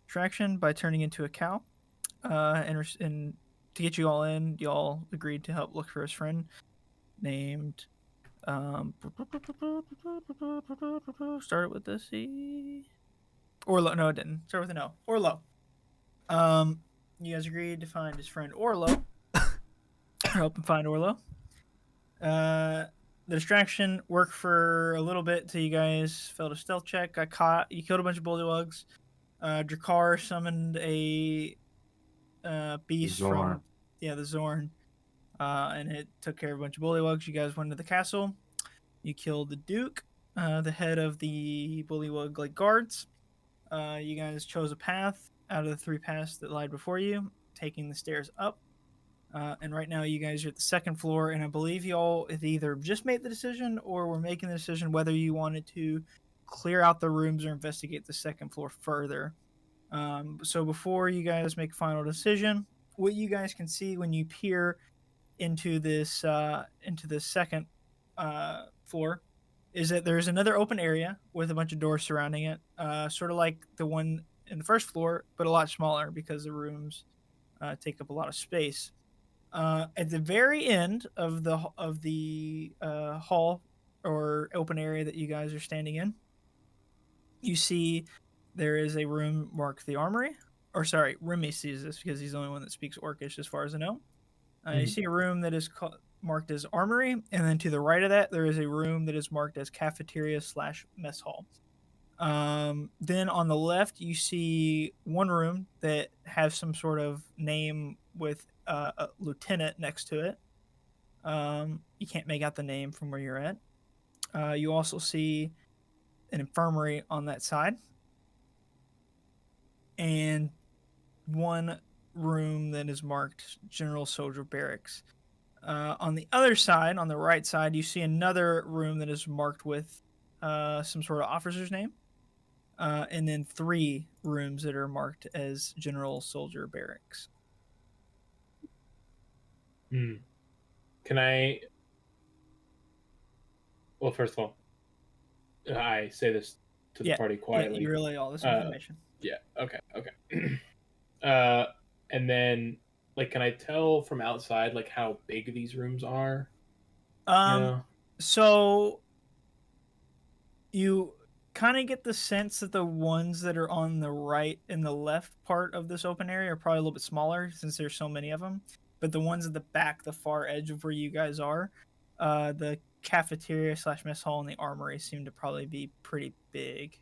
distraction by turning into a cow. And to get you all in, y'all agreed to help look for his friend named. Started with the C. Orlo. No, it didn't. Start with an O. Orlo. You guys agreed to find his friend Orlo. Help him find Orlo. The distraction worked for a little bit till you guys failed a stealth check. Got caught. You killed a bunch of bullywugs. Drakkar summoned a beast Zorn. from the Zorn, and it took care of a bunch of bullywugs. You guys went to the castle. You killed the Duke, the head of the bullywug like guards. You guys chose a path out of the 3 paths that lied before you, taking the stairs up. And right now you guys are at the 2nd floor, and I believe y'all had either just made the decision or were making the decision whether you wanted to clear out the rooms or investigate the 2nd floor further. So before you guys make a final decision, what you guys can see when you peer into this 2nd floor is that there's another open area with a bunch of doors surrounding it, sort of like the one in the 1st floor, but a lot smaller because the rooms take up a lot of space. At the very end of the hall or open area that you guys are standing in, you see there is a room marked the armory. Or sorry, Remy sees this because he's the only one that speaks Orcish as far as I know. You see a room that is marked as armory, and then to the right of that, there is a room that is marked as cafeteria/mess hall. Then on the left, you see one room that has some sort of name with a lieutenant next to it. You can't make out the name from where you're at. You also see an infirmary on that side, and one room that is marked General Soldier Barracks. On the other side, on the right side, you see another room that is marked with some sort of officer's name. And then 3 rooms that are marked as General Soldier Barracks. Can I... Well, first of all, I say this to the party quietly. Yeah, you relay all this information. Okay. And then, like, can I tell from outside, like, how big these rooms are? So you kind of get the sense that the ones that are on the right and the left part of this open area are probably a little bit smaller since there's so many of them. But the ones at the back, the far edge of where you guys are, the cafeteria/mess hall and the armory seem to probably be pretty big.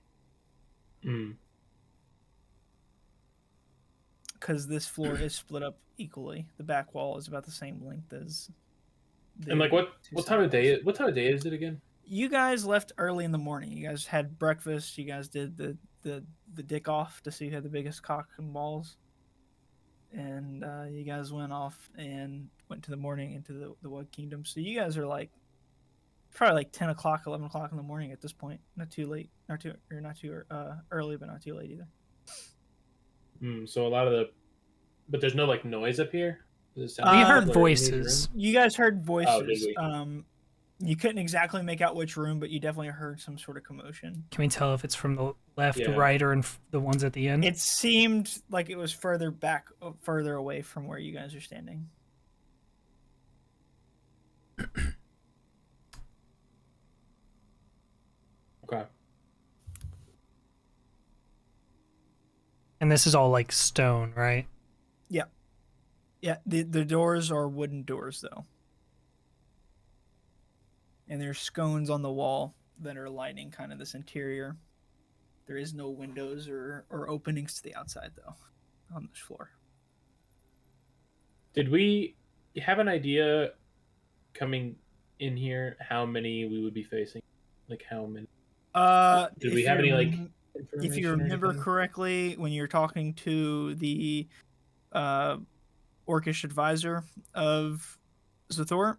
Because this floor is split up equally. The back wall is about the same length as. And like, what time of day? What time of day is it again? You guys left early in the morning. You guys had breakfast. You guys did the dick off to see who had the biggest cock and balls. And you guys went off and went to the morning into the Wood Kingdom. So you guys are like probably like 10 o'clock, 11 o'clock in the morning at this point. Not too late, not too early, but not too late either. So a lot of but there's no like noise up here. We heard voices. You guys heard voices. You couldn't exactly make out which room, but you definitely heard some sort of commotion. Can we tell if it's from the left, right, or the ones at the end? It seemed like it was further away from where you guys are standing. Okay. And this is all like stone, right? Yeah. Yeah, the doors are wooden doors, though. And there's scones on the wall that are lighting kind of this interior. There is no windows or openings to the outside, though, on this floor. Did we have an idea coming in here how many we would be facing? Like how many? Did we have any like information? If you remember correctly, when you're talking to the Orcish advisor of Zathor,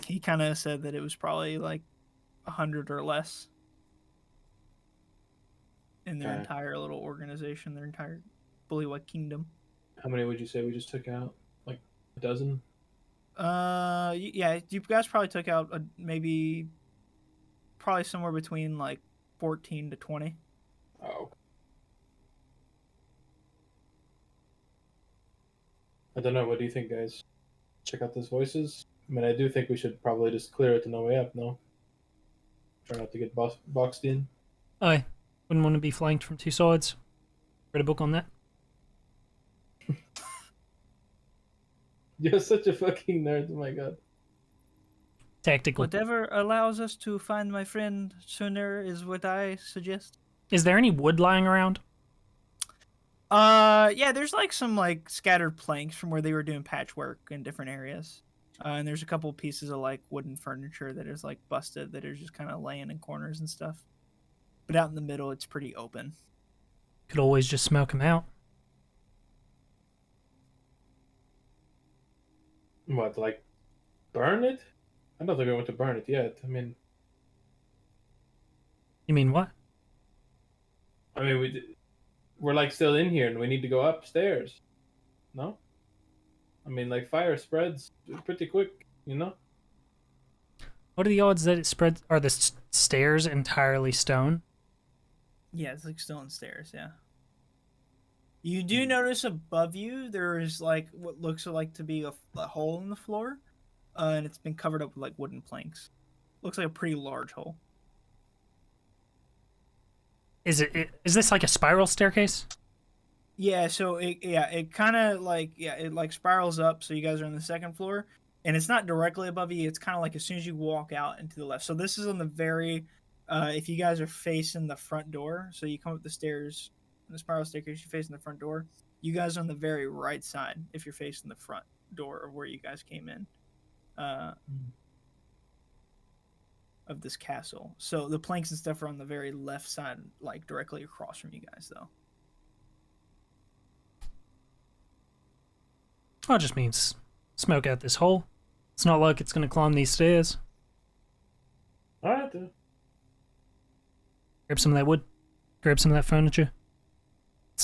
he kind of said that it was probably like 100 or less in their entire little organization, their entire Bullywug Kingdom. How many would you say we just took out? Like a dozen? Yeah, you guys probably took out probably somewhere between like 14 to 20. Oh. I don't know. What do you think, guys? Check out those voices. I mean, I do think we should probably just clear it on the way up. No, try not to get boxed in. I wouldn't want to be flanked from two sides. Read a book on that. You're such a fucking nerd. Oh my god. Tactical. Whatever allows us to find my friend sooner is what I suggest. Is there any wood lying around? Yeah, there's like some like scattered planks from where they were doing patchwork in different areas. And there's a couple pieces of like wooden furniture that is like busted that are just kind of laying in corners and stuff. But out in the middle, it's pretty open. Could always just smoke them out. What, like, burn it? I don't think I want to burn it yet. I mean, You mean what? we're like still in here and we need to go upstairs. No? I mean, like, fire spreads pretty quick, you know? What are the odds that it spreads? Are the stairs entirely stone? Yeah, it's like stone stairs, yeah. You do notice above you there is like what looks like to be a hole in the floor, and it's been covered up with like wooden planks. Looks like a pretty large hole. Is this like a spiral staircase? Yeah, so it kind of like it like spirals up. So you guys are on the second floor, and it's not directly above you. It's kind of like as soon as you walk out into the left. So this is on the very, if you guys are facing the front door, so you come up the stairs, the spiral staircase, you're facing the front door. You guys are on the very right side if you're facing the front door of where you guys came in, of this castle. So the planks and stuff are on the very left side, like directly across from you guys, though. Oh, it just means smoke out this hole. It's not like it's going to climb these stairs. Alright, then. Grab some of that wood. Grab some of that furniture.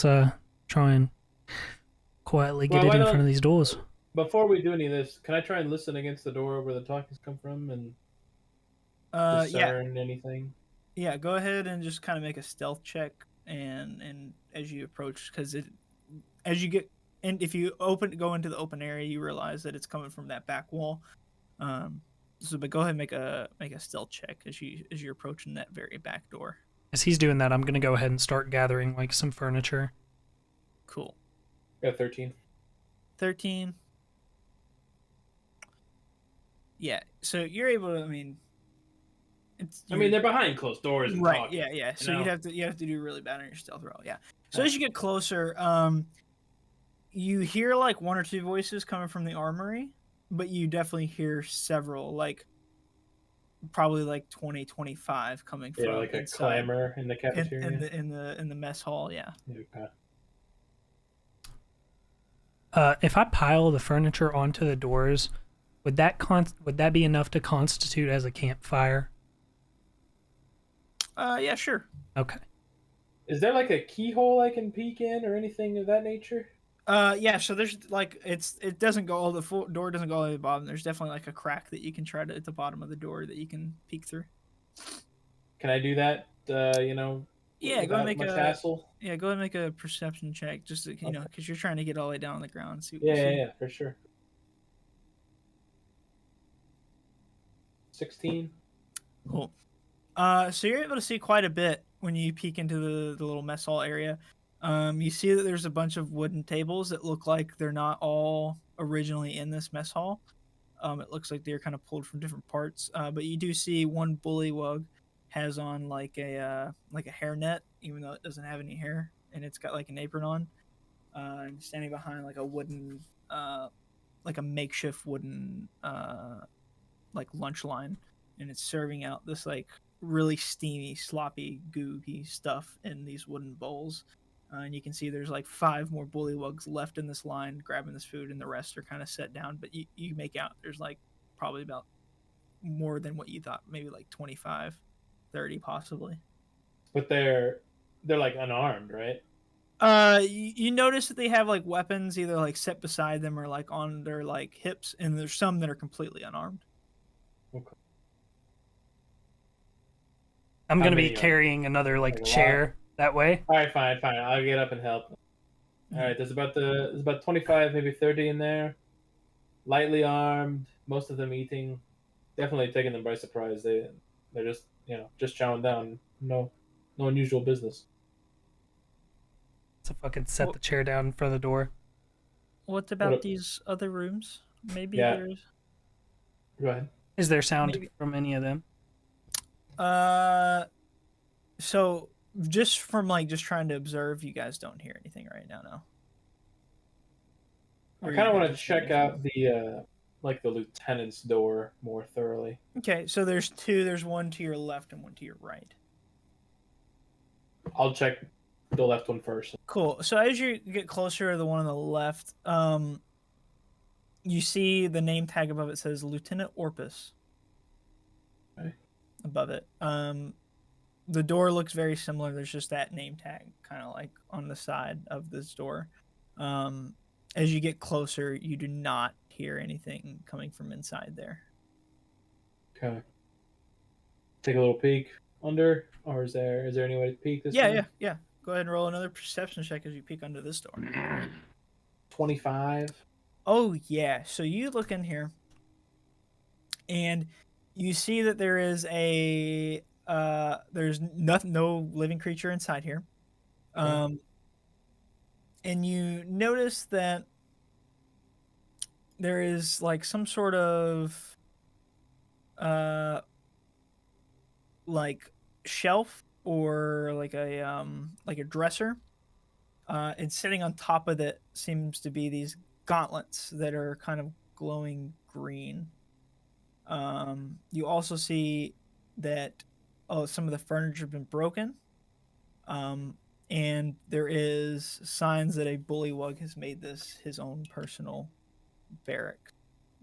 Let's try and quietly get it in front of these doors. Before we do any of this, can I try and listen against the door where the talkings come from and discern anything? Yeah, go ahead and just kind of make a stealth check, and as you approach, because as you get, and if you go into the open area, you realize that it's coming from that back wall. But go ahead and make a stealth check as you're approaching that very back door. As he's doing that, I'm gonna go ahead and start gathering like some furniture. Cool. Got 13. 13. Yeah, so you're able to. I mean, they're behind closed doors and right. talking, Yeah. So you have to do really bad on your stealth roll. Yeah. So Yeah. as you get closer, you hear like one or two voices coming from the armory, but you definitely hear several, like probably like 20, 25 coming from like inside. a clamor in the cafeteria. In the mess hall. Yeah. Okay. If I pile the furniture onto the doors, would that be enough to constitute as a campfire? Yeah, sure. Okay. Is there like a keyhole I can peek in or anything of that nature? Yeah. So there's like it doesn't go all the door doesn't go all the way to the bottom. There's definitely like a crack that you can try to at the bottom of the door that you can peek through. Can I do that? Yeah, go ahead and make a hassle? Yeah, go ahead and make a perception check, just to, know, because you're trying to get all the way down on the ground. And see what Yeah, for sure. 16. Cool. So you're able to see quite a bit when you peek into the little mess hall area. You see that there's a bunch of wooden tables that look like they're not all originally in this mess hall. It looks like they're kind of pulled from different parts. But you do see one bullywug has on like a hairnet, even though it doesn't have any hair, and it's got like an apron on. And standing behind like a wooden, like a makeshift wooden, like lunch line, and it's serving out this like really steamy, sloppy, gooey stuff in these wooden bowls. And you can see there's like 5 more bullywugs left in this line grabbing this food, and the rest are kind of set down. But you make out there's like probably about more than what you thought, maybe like 25, 30 possibly. But they're like unarmed, right? You notice that they have like weapons either like set beside them or like on their like hips, and there's some that are completely unarmed. Okay. I'm gonna be carrying another like chair that way. All right, fine. I'll get up and help. All right, there's about 25, maybe 30 in there. Lightly armed, most of them eating. Definitely taking them by surprise. They're just just chowing down. No unusual business. So fucking set the chair down in front of the door. What about these other rooms? Maybe Yeah. there's. Go ahead. Is there sound Maybe. from any of them? So just from just trying to observe, you guys don't hear anything right now. No. I kind of want to check out the the lieutenant's door more thoroughly. Okay, so there's two. There's one to your left and one to your right. I'll check the left one first. Cool. So as you get closer to the one on the left, you see the name tag above it says Lieutenant Orpus. Okay. Above it. The door looks very similar. There's just that name tag kind of like on the side of this door. As you get closer, you do not hear anything coming from inside there. Okay. Take a little peek under, or is there any way to peek this time? Yeah. Go ahead and roll another perception check as you peek under this door. 25. Oh yeah. So you look in here, and you see that there is there's no living creature inside here. And you notice that there is like some sort of like shelf or like a dresser, and sitting on top of it seems to be these gauntlets that are kind of glowing green. You also see that some of the furniture has been broken, and there is signs that a bullywug has made this his own personal barrack,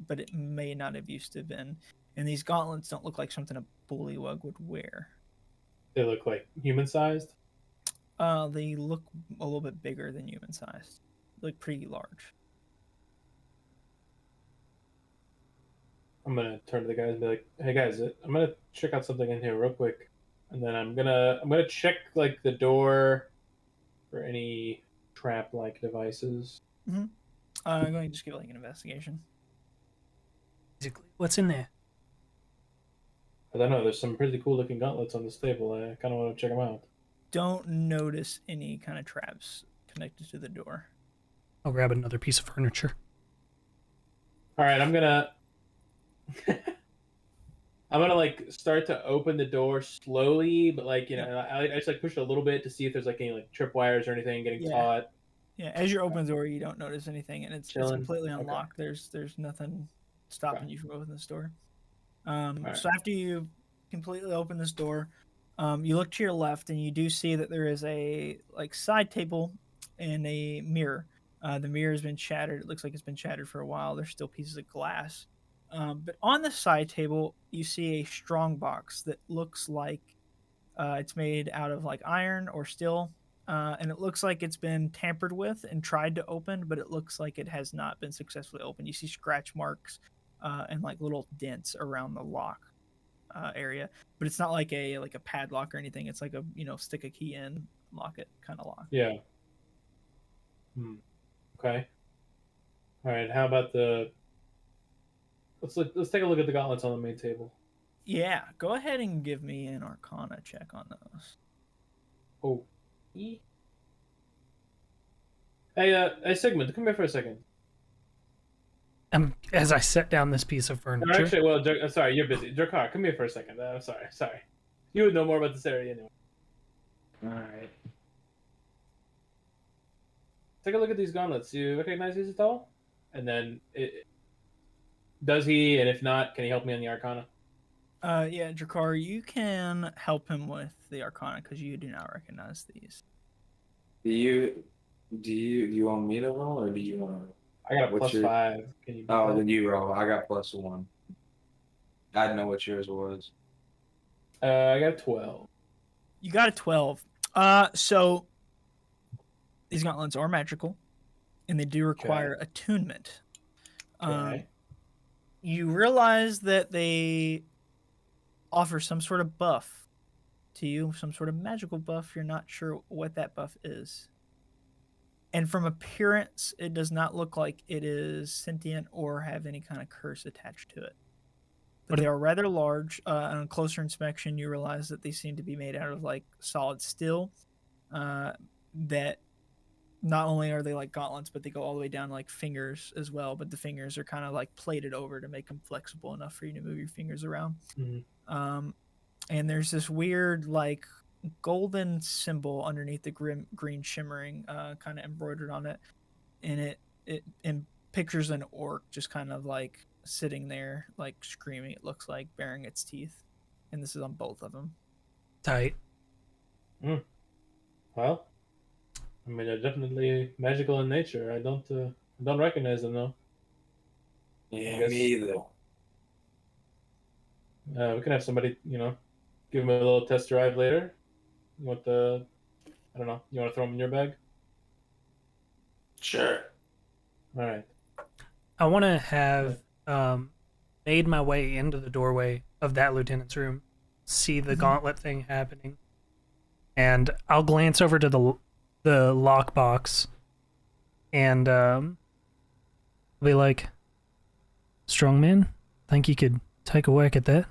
but it may not have used to have been. And these gauntlets don't look like something a bullywug would wear. They look like human-sized? They look a little bit bigger than human-sized. They look pretty large. I'm gonna turn to the guys and be like, "Hey guys, I'm gonna check out something in here real quick, and then I'm gonna check like the door for any trap-like devices." Mm-hmm. I'm going to just give it like an investigation. Basically, what's in there? I don't know. There's some pretty cool-looking gauntlets on this table. I kind of want to check them out. Don't notice any kind of traps connected to the door. I'll grab another piece of furniture. All right, I'm gonna like start to open the door slowly, but like I just like push it a little bit to see if there's like any like tripwires or anything getting caught. Yeah, as you open the door, you don't notice anything, and it's completely unlocked. Okay. There's nothing stopping you from opening this door. So after you completely open this door, you look to your left, and you do see that there is a like side table and a mirror. The mirror has been shattered. It looks like it's been shattered for a while. There's still pieces of glass. But on the side table, you see a strong box that looks like it's made out of like iron or steel. And it looks like it's been tampered with and tried to open, but it looks like it has not been successfully opened. You see scratch marks and like little dents around the lock area, but it's not like a padlock or anything. It's like a stick a key in, lock it kind of lock. Yeah. Okay. All right. How about let's take a look at the gauntlets on the main table. Yeah. Go ahead and give me an Arcana check on those. Oh. Hey, Sigmund, come here for a second. As I set down this piece of furniture. No, actually, well, sorry, you're busy. Drakar, come here for a second. I'm sorry. You would know more about this area anyway. All right. Take a look at these gauntlets. Do you recognize these at all? And then, does he? And if not, can he help me on the Arcana? Yeah, Drakar, you can help him with the Arcana because you do not recognize these. Do you want me to roll, or do you want to? I got a +5. Can you? Then you roll. I got +1. I didn't know what yours was. I got a 12. You got a 12. So these gauntlets are magical, and they do require attunement. Okay. You realize that they offer some sort of buff to you, some sort of magical buff. You're not sure what that buff is. And from appearance, it does not look like it is sentient or have any kind of curse attached to it. But What they are rather large. On closer inspection, you realize that they seem to be made out of like solid steel. That not only are they like gauntlets, but they go all the way down like fingers as well. But the fingers are kind of like plated over to make them flexible enough for you to move your fingers around. Mhm. And there's this weird like golden symbol underneath the green shimmering, kind of embroidered on it, and it pictures an orc just kind of like sitting there, like screaming. It looks like baring its teeth, and this is on both of them. Tight. Well, I mean, they're definitely magical in nature. I don't recognize them though. Yeah, guess- me either. We can have somebody, give them a little test drive later. You want I don't know. You want to throw them in your bag? Sure. All right. I want to have made my way into the doorway of that lieutenant's room, see the gauntlet thing happening, and I'll glance over to the lockbox, and be like, "Strongman, think you could take a whack at that?"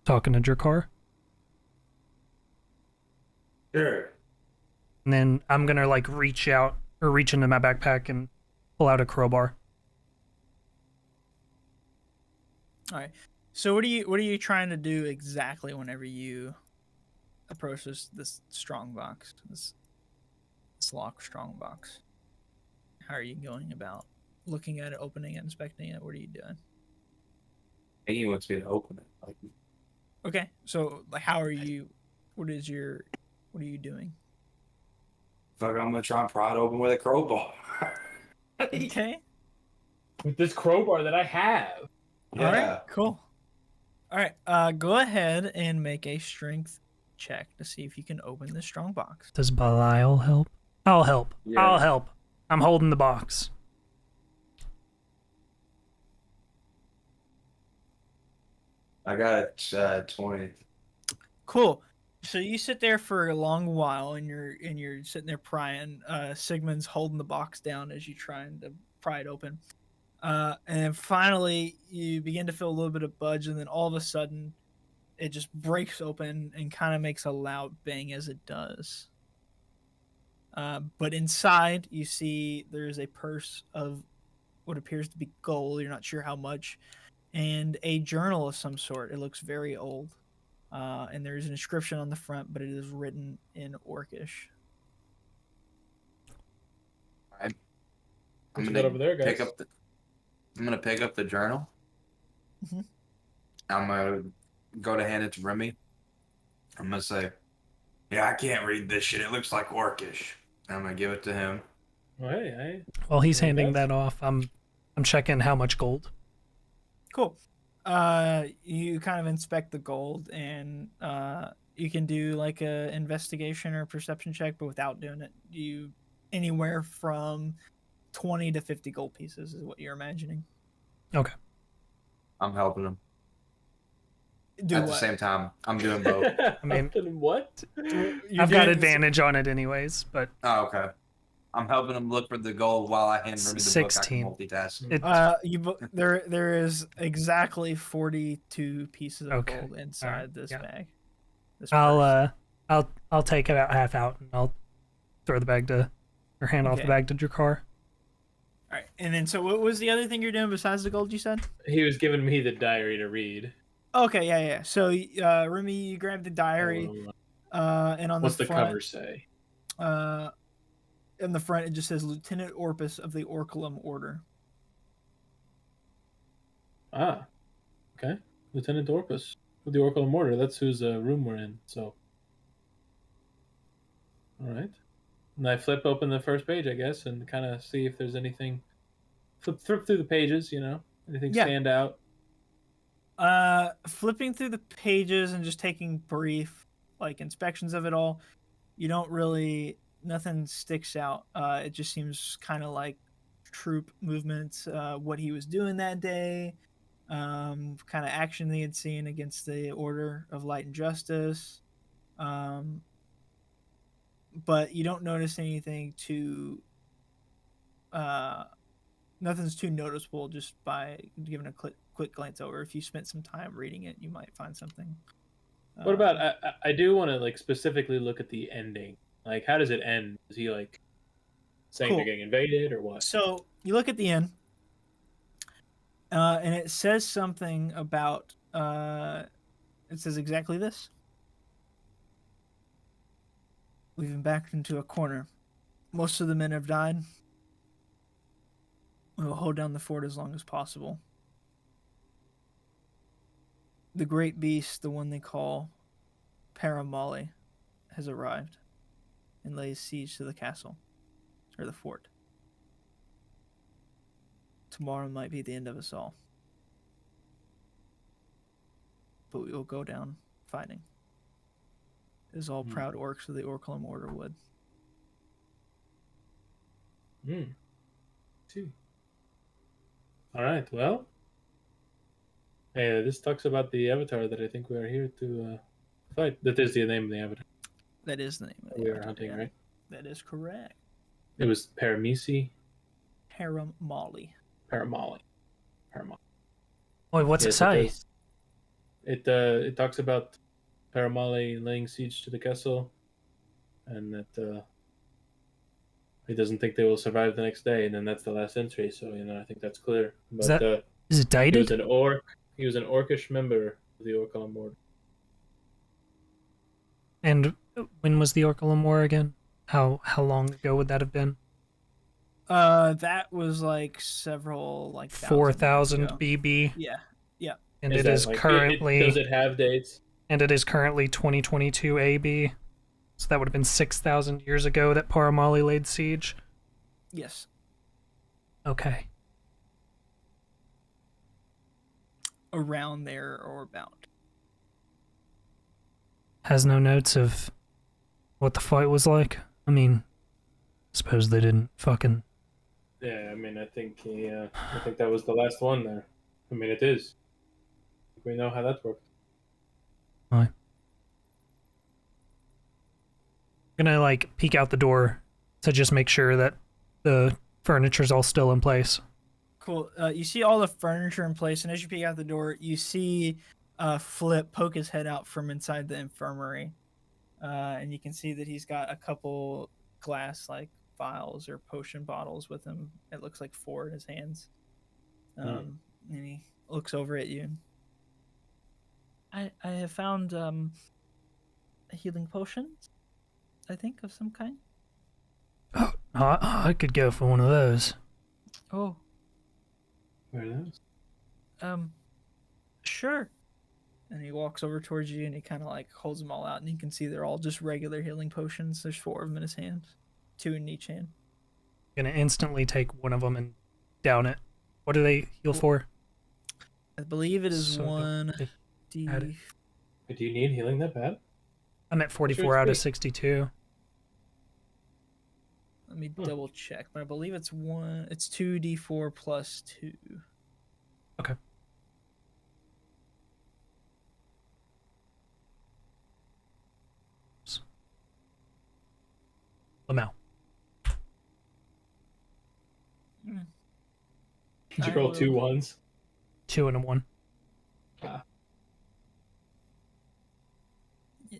Talking to Drakkar. Sure. And then I'm gonna like reach into my backpack and pull out a crowbar. All right. So what are you trying to do exactly whenever you approach this strong box, this locked strong box? How are you going about looking at it, opening it, inspecting it? What are you doing? I think he wants me to open it. Like, Okay. So like, how are you? What are you doing? fuck, I'm gonna try and pry it open with a crowbar. Okay. With this crowbar that I have. Yeah. All right. Cool. All right. Go ahead and make a strength check to see if you can open this strong box. Does Belial help? I'll help. Yeah. I'll help. I'm holding the box. I got 20. Cool. So you sit there for a long while, and you're sitting there prying. Sigmund's holding the box down as you trying to pry it open. And then finally, you begin to feel a little bit of budge, and then all of a sudden, it just breaks open and kind of makes a loud bang as it does. But inside, you see there is a purse of what appears to be gold. You're not sure how much, and a journal of some sort. It looks very old. And there's an inscription on the front, but it is written in Orcish. I'm What you gonna got over there, guys? I'm gonna pick up the journal. Mhm. I'm gonna go to hand it to Remy. I'm gonna say, "Yeah, I can't read this shit. It looks like Orcish." And I'm gonna give it to him. Oh, hey. While he's There you handing go. that off, I'm checking how much gold. Cool. You kind of inspect the gold, and you can do like a investigation or perception check, but without doing it, you anywhere from 20 to 50 gold pieces is what you're imagining. Okay. I'm helping him. Do At what? the same time, I'm doing both. I mean- what? You're I've got doing- advantage on it anyways, but Oh, okay. I'm helping him look for the gold while I hand Remy the 16. book. I can multitask. it, There is exactly 42 pieces of Okay. gold inside Alright, this yeah. bag. This purse. I'll take about half out and I'll throw the bag to or hand off the Okay. bag to Drakkar. All right, and then so what was the other thing you're doing besides the gold? You said. He was giving me the diary to read. Okay, yeah. So, Remy, you grab the diary, and on What's the the front, cover say? in the front, it just says Lieutenant Orpus of the Orculum Order. Ah, okay. Lieutenant Orpus of the Oracle of Mortar. That's whose room we're in. So, all right. And I flip open the first page, I guess, and kind of see if there's anything. Flip through the pages, anything Yeah. stand out. Flipping through the pages and just taking brief like inspections of it all, you don't really nothing sticks out. It just seems kind of like troop movements, what he was doing that day, kind of action he had seen against the Order of Light and Justice. but you don't notice anything too. Nothing's too noticeable just by giving a quick glance over. If you spent some time reading it, you might find something. What about I do want to like specifically look at the ending. Like, how does it end? Is he like saying Cool. they're getting invaded or what? So you look at the end, and it says something about. It says exactly this. We've been backed into a corner. Most of the men have died. We will hold down the fort as long as possible. The great beast, the one they call Paramali, has arrived and lays siege to the castle, or the fort. Tomorrow might be the end of us all. But we will go down fighting. As all proud orcs of the Orculum Order would. See. All right. Well, hey, this talks about the avatar that I think we are here to fight. That is the name of the avatar That is the name of the we are avatar, hunting, yeah. right? That is correct. It was Paramisi. Paramali. Paramali. Wait, what's it Yes, say? does. It talks about Paramali laying siege to the castle, and that he doesn't think they will survive the next day, and then that's the last entry. So I think that's clear. But Is it he was dated? an orc. He was an orcish member of the Orculum Order. And when was the Orculum War again? How long ago would that have been? That was like several 4,000 years ago. BB. Yeah. And Is it that, is like, currently does it have dates? and it is currently 2022 AB. So that would have been 6,000 years ago that Paramali laid siege. Yes. Okay. Around there or about. Has no notes of what the fight was like. I mean, suppose they didn't fucking. Yeah, I mean, I think that was the last one there. I mean, it is. We know how that worked. I'm gonna peek out the door to just make sure that the furniture's all still in place. Cool. You see all the furniture in place, and as you peek out the door, you see Flip poke his head out from inside the infirmary, and you can see that he's got a couple glass vials or potion bottles with him. It looks like 4 in his hands. And he looks over at you. I have found healing potions, I think, of some kind. Oh, I could go for one of those. Oh, Where are those? sure. And he walks over towards you and he kind of holds them all out, and you can see they're all just regular healing potions. There's 4 of them in his hands, 2 in each hand. I'm gonna instantly take one of them and down it. What do they heal for? I believe it is So 1d. Do you need healing that bad? I'm at 44 out of 62. Let me double check, but I believe it's 2d4 plus 2. Okay. Lamau. Did you roll 2 ones? 2 and a 1.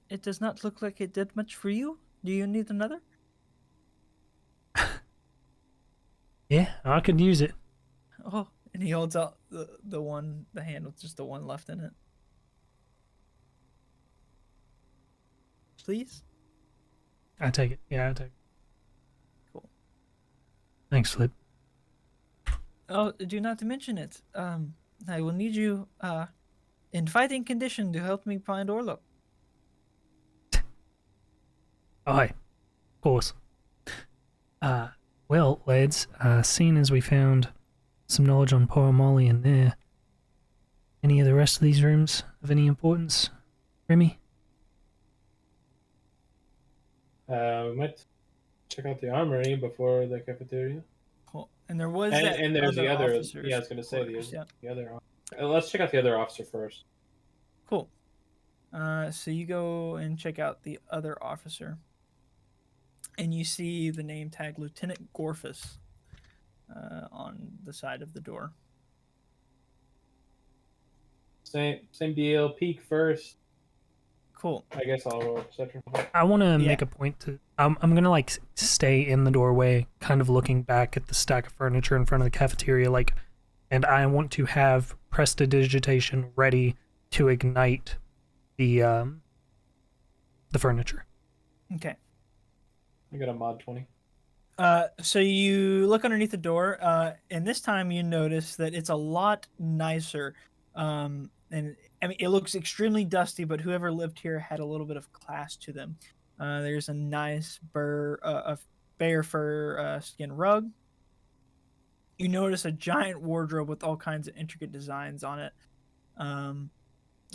It does not look like it did much for you. Do you need another? Yeah, I could use it. Oh, and he holds out the hand with just the one left in it. Please? I take it. Yeah, I take it. Cool. Thanks, Flip. Oh, do not mention it. I will need you in fighting condition to help me find Orlo. Oh, hi. Of course. Well, lads, seeing as we found some knowledge on Paramali in there, any of the rest of these rooms of any importance, Remy? We might check out the armory before the cafeteria. Cool. And there was And there's the other. officer's Yeah, I was going to say quarters, the other. Let's check out the other officer first. Cool. So you go and check out the other officer. and you see the name tag Lieutenant Gorfus on the side of the door. Same deal. Peek first. Cool. I guess I'll roll perception. I want to Yeah. make a point to. I'm gonna like stay in the doorway, kind of looking back at the stack of furniture in front of the cafeteria, like, and I want to have prestidigitation ready to ignite the furniture. Okay. I got a mod 20. So you look underneath the door, and this time you notice that it's a lot nicer. And I mean, it looks extremely dusty, but whoever lived here had a little bit of class to them. There's a nice bear fur skin rug. You notice a giant wardrobe with all kinds of intricate designs on it,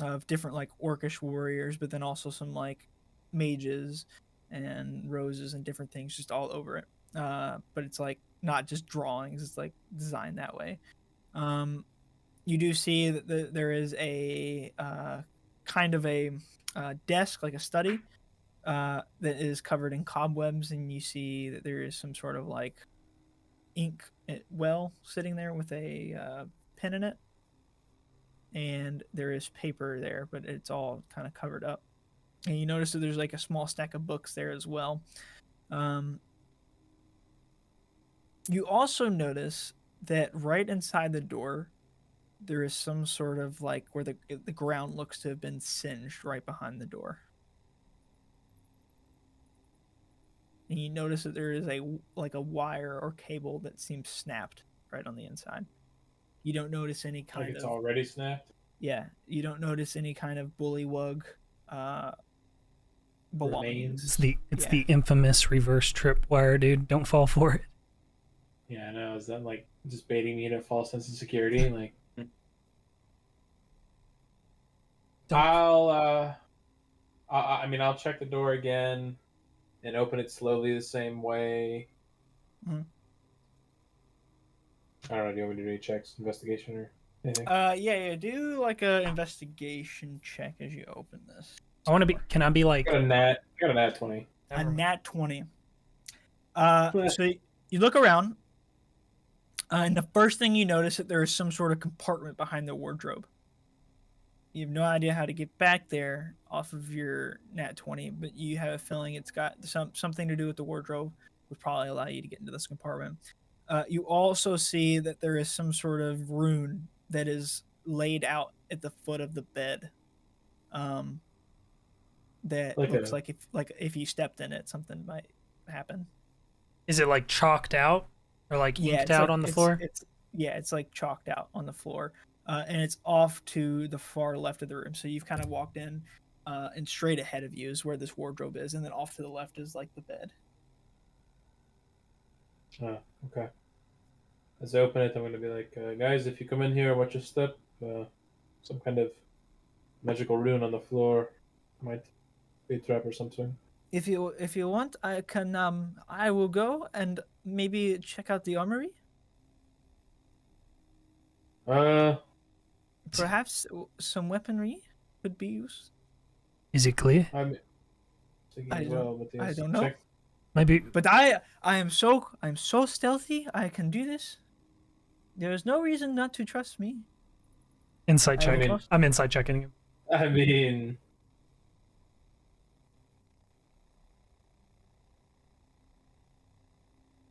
of different like orcish warriors, but then also some like mages and roses and different things just all over it. But it's like not just drawings; it's like designed that way. You do see that there is a kind of a desk, like a study, that is covered in cobwebs, and you see that there is some sort of like ink well sitting there with a pen in it, and there is paper there, but it's all kind of covered up. And you notice that there's like a small stack of books there as well. You also notice that right inside the door, there is some sort of like where the ground looks to have been singed right behind the door. And you notice that there is a wire or cable that seems snapped right on the inside. You don't notice any kind Like it's of already snapped. yeah. You don't notice any kind of bullywug belongings. It's Yeah. the infamous reverse tripwire, dude. Don't fall for it. Yeah, I know. Is that like just baiting me to a false sense of security? Like, I mean, I'll check the door again and open it slowly the same way. Mhm. I don't know. Do you want me to do any checks, investigation, or anything? Yeah. Do like a investigation check as you open this. I want to be. Can I be like? I got a nat 20. A nat 20. So you look around, and the first thing you notice that there is some sort of compartment behind the wardrobe. You have no idea how to get back there off of your nat 20, but you have a feeling it's got something to do with the wardrobe, would probably allow you to get into this compartment. You also see that there is some sort of rune that is laid out at the foot of the bed. That Like looks a- like if you stepped in it, something might happen. Is it like chalked out or like inked it's out like- on the floor? It's like chalked out on the floor, and it's off to the far left of the room. So you've kind of walked in, and straight ahead of you is where this wardrobe is, and then off to the left is like the bed. Oh, okay. As I open it, I'm going to be like, guys, if you come in here, watch your step. Some kind of magical rune on the floor might be a trap or something. If you want, I can I will go and maybe check out the armory. Perhaps some weaponry could be used. Is it clear? I'm thinking I as well, but I yes, don't know. check- Maybe. But I'm so stealthy. I can do this. There is no reason not to trust me. Insight I check. mean- I'm insight checking him. I mean,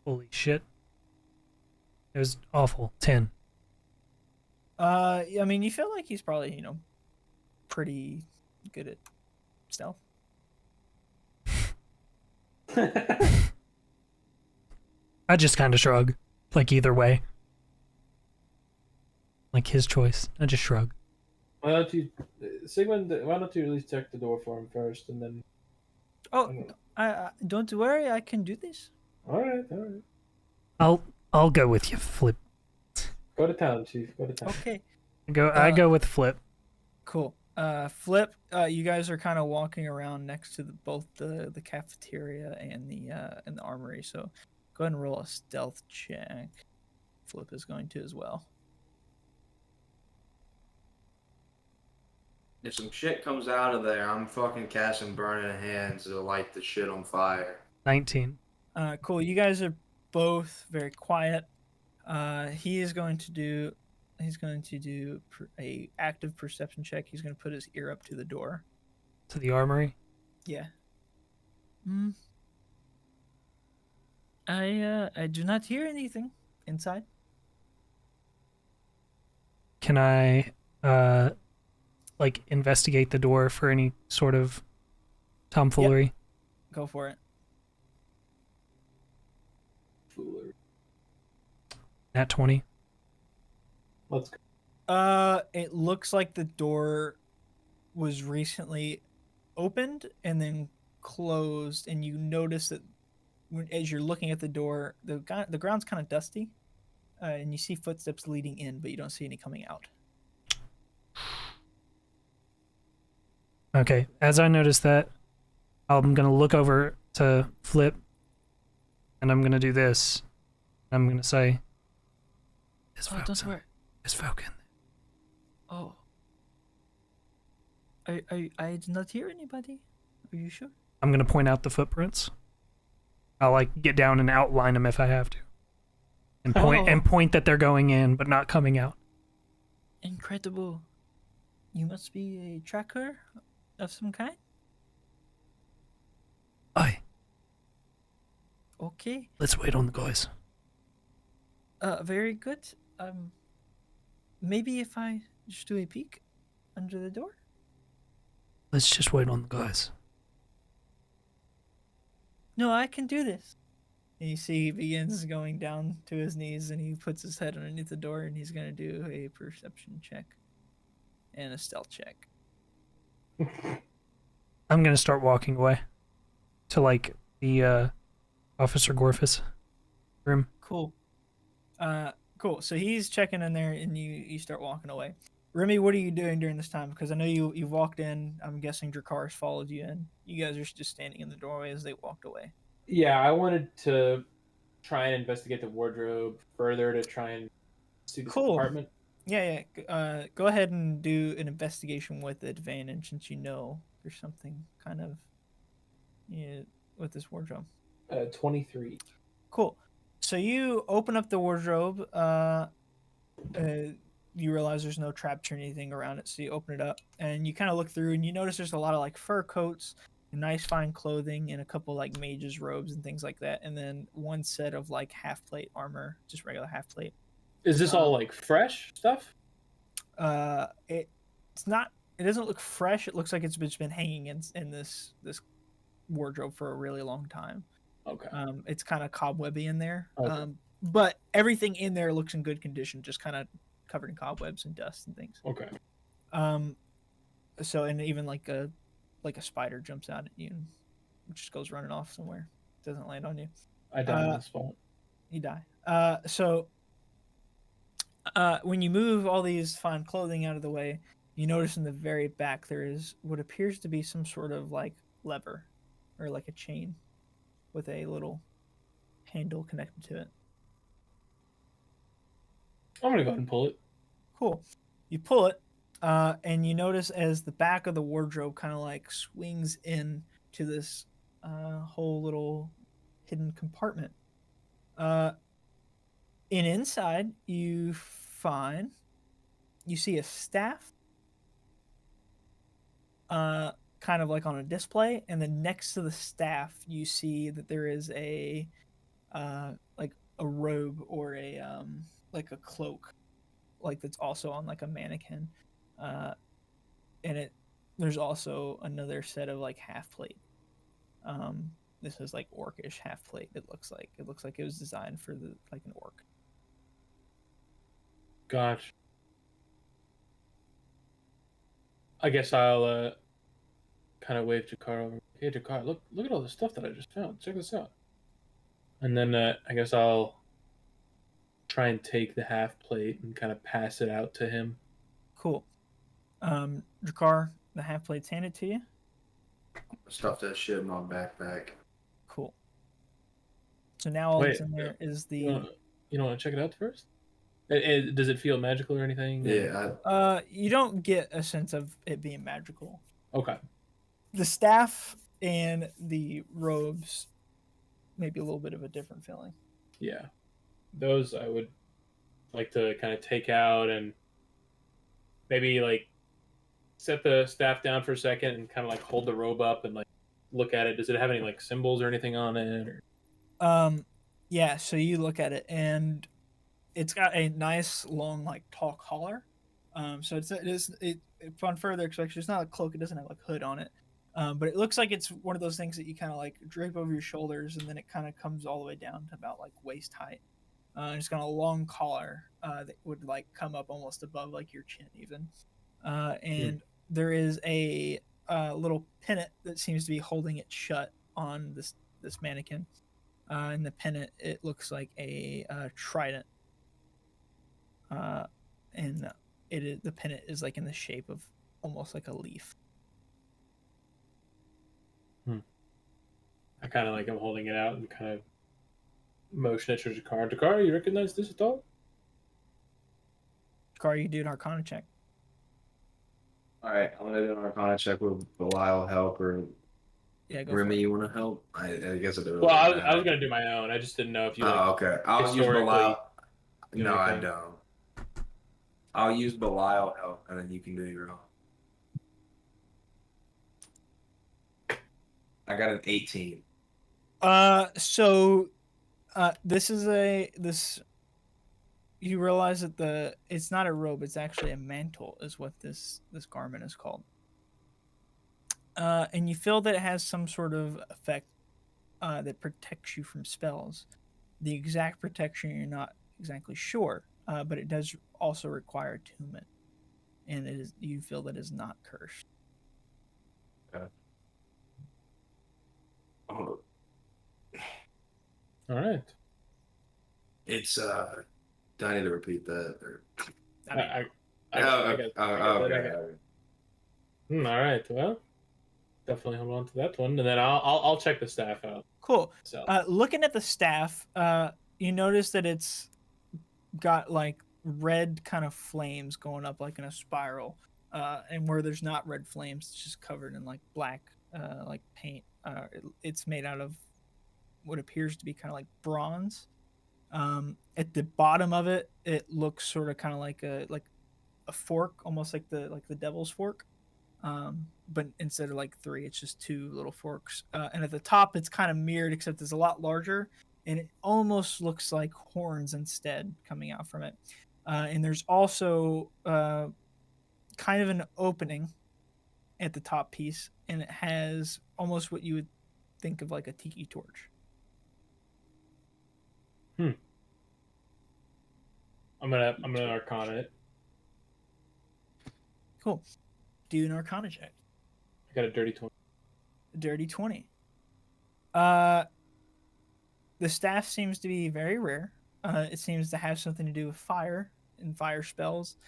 Holy shit. It was awful. 10. I mean, you feel like he's probably pretty good at stealth. I just kind of shrug. Like either way. Like his choice. I just shrug. why don't you, Sigmund? Why don't you at least check the door for him first, and then? Oh, I don't worry. I can do this. All right. I'll go with you, Flip. Go to town, Chief. Go to town. Okay. I go with Flip. Cool. Flip, you guys are kind of walking around next to both the cafeteria and the armory. So go ahead and roll a stealth check. Flip is going to as well. If some shit comes out of there, I'm fucking casting burning hands to light the shit on fire. 19. Cool. You guys are both very quiet. He is going to do. He's going to do a active perception check. He's going to put his ear up to the door. To the armory. Yeah. I do not hear anything inside. Can I like investigate the door for any sort of tomfoolery? Go for it. Foolery. Nat 20. Let's go. It looks like the door was recently opened and then closed, and you notice that as you're looking at the door, the ground's kind of dusty, and you see footsteps leading in, but you don't see any coming out. Okay, as I notice that, I'm gonna look over to Flip, and I'm gonna do this. I'm gonna say, "Is Oh, don't worry. Is Falcon?" Oh. I did not hear anybody. Are you sure? I'm gonna point out the footprints. I'll like get down and outline them if I have to, and point that they're going in but not coming out. Incredible. You must be a tracker of some kind? Aye. Okay. Let's wait on the guys. Very good. Maybe if I just do a peek under the door? Let's just wait on the guys. No, I can do this. And you see he begins going down to his knees and he puts his head underneath the door and he's going to do a perception check and a stealth check. I'm gonna start walking away to like the Officer Gorfus room. Cool. Cool. So he's checking in there and you start walking away. Remy, what are you doing during this time? Because I know you walked in. I'm guessing Dracarys followed you in. You guys are just standing in the doorway as they walked away. Yeah, I wanted to try and investigate the wardrobe further to try and see this Cool. apartment. Yeah. Go ahead and do an investigation with advantage since you know there's something kind of with this wardrobe. 23. Cool. So you open up the wardrobe. You realize there's no traps or anything around it, so you open it up and you kind of look through and you notice there's a lot of like fur coats, nice fine clothing, and a couple like mages robes and things like that, and then one set of like half plate armor, just regular half plate. Is this all like fresh stuff? It's not. It doesn't look fresh. It looks like it's just been hanging in this wardrobe for a really long time. Okay. It's kind of cobwebby in there. Okay. But everything in there looks in good condition, just kind of covered in cobwebs and dust and things. Okay. So and even like a spider jumps out at you and just goes running off somewhere. Doesn't land on you. I died on the spot. You die. So when you move all these fine clothing out of the way, you notice in the very back there is what appears to be some sort of like lever or like a chain with a little handle connected to it. I'm gonna go ahead and pull it. Cool. You pull it, and you notice as the back of the wardrobe kind of like swings in to this whole little hidden compartment. And inside, you see a staff, kind of like on a display, and then next to the staff, you see that there is a like a robe or a like a cloak, like that's also on like a mannequin, and there's also another set of like half plate. This is like orcish half plate. It looks like it was designed for like an orc. Gosh. I guess I'll kind of wave Jakar over. Hey, Jakar, look at all the stuff that I just found. Check this out. And then I guess I'll try and take the half plate and kind of pass it out to him. Cool. Jakar, the half plate's handed to you. Stuff that shit in my backpack. Cool. So now all that's in there is the. You don't want to check it out first? Does it feel magical or anything? Yeah. You don't get a sense of it being magical. Okay. The staff and the robes maybe a little bit of a different feeling. Yeah, those I would like to kind of take out and maybe like set the staff down for a second and kind of like hold the robe up and like look at it. Does it have any like symbols or anything on it? Or... Yeah. So you look at it, and it's got a nice long, like tall collar. So upon further inspection, it's not a cloak. It doesn't have like hood on it. But it looks like it's one of those things that you kind of like drape over your shoulders, and then it kind of comes all the way down to about like waist height. It's got a long collar that would like come up almost above like your chin even. And there is a little pennant that seems to be holding it shut on this mannequin. And the pennant, it looks like a trident. And the pennant is like in the shape of almost like a leaf. I kind of like I'm holding it out and kind of motion it towards Jakar. Jakar, you recognize this at all? Car, you do an Arcana check. All right, I'm gonna do an Arcana check with Belial help or Yeah, go Remy. for it. You want to help? I guess it. Well, I was gonna do my own. I just didn't know if you. Like, Oh, okay. I'll use historically Belial. do No, I anything. don't. I'll use Belial help, and then you can do your own. I got an 18. So this you realize that it's not a robe, it's actually a mantle is what this garment is called. And you feel that it has some sort of effect that protects you from spells. The exact protection you're not exactly sure, but it does also require attunement, and you feel that is not cursed. Okay. All right. It's do I need to repeat that? Or... I mean, I okay. All right. Well, definitely hold on to that one, and then I'll check the staff out. cool. So Looking at the staff, you notice that it's got like red kind of flames going up like in a spiral, and where there's not red flames, it's just covered in like black like paint. It's made out of what appears to be kind of like bronze. At the bottom of it, it looks sort of kind of like a fork, almost like the devil's fork. But instead of like three, it's just two little forks. And at the top, it's kind of mirrored, except it's a lot larger, and it almost looks like horns instead coming out from it. And there's also kind of an opening at the top piece, and it has almost what you would think of like a tiki torch. I'm gonna Arcana it. Cool. Do an Arcana check. I got a dirty 20. Dirty 20. The staff seems to be very rare. It seems to have something to do with fire and fire spells,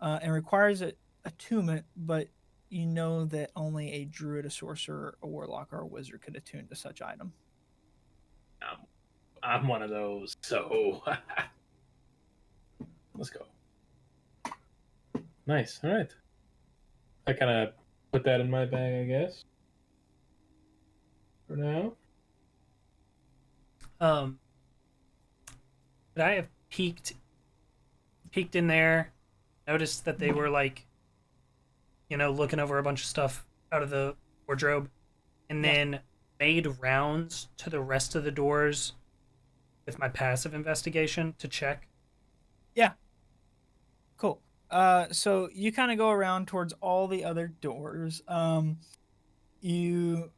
and requires attunement, but you know that only a druid, a sorcerer, a warlock, or a wizard could attune to such item. I'm one of those, so let's go. Nice. All right. I kind of put that in my bag, I guess. For now. But I have peeked in there, noticed that they were like, looking over a bunch of stuff out of the wardrobe, and then made rounds to the rest of the doors with my passive investigation to check. Yeah. Cool. So you kind of go around towards all the other doors. You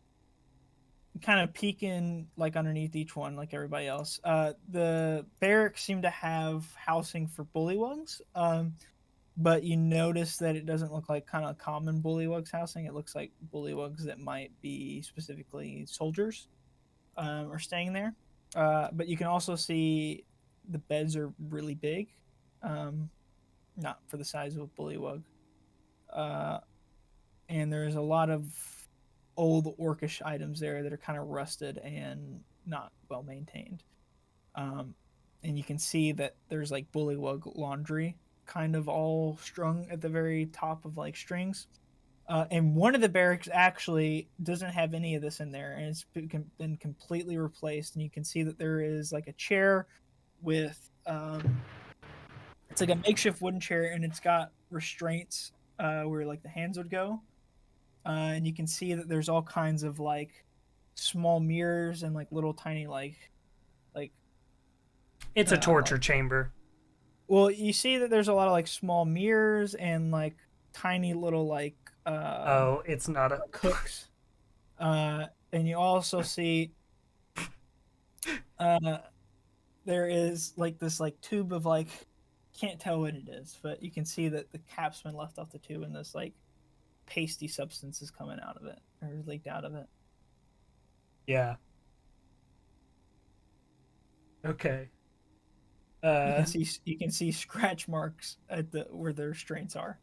kind of peek in like underneath each one like everybody else. The barracks seem to have housing for bullywugs, but you notice that it doesn't look like kind of common bullywugs housing. It looks like bullywugs that might be specifically soldiers are staying there. But you can also see the beds are really big, not for the size of a bullywug. And there's a lot of old orcish items there that are kind of rusted and not well maintained. And you can see that there's like bullywug laundry kind of all strung at the very top of like strings. And one of the barracks actually doesn't have any of this in there, and it's been completely replaced. And you can see that there is like a chair with it's like a makeshift wooden chair, and it's got restraints where like the hands would go. And you can see that there's all kinds of like small mirrors and like little tiny like It's a torture like, chamber. well, you see that there's a lot of like small mirrors and like tiny little like Oh, it's not a cooks. And you also see there is like this like tube of like, can't tell what it is, but you can see that the cap's been left off the tube and this like pasty substance is coming out of it or leaked out of it. Yeah. Okay. You can see scratch marks at the where the restraints are.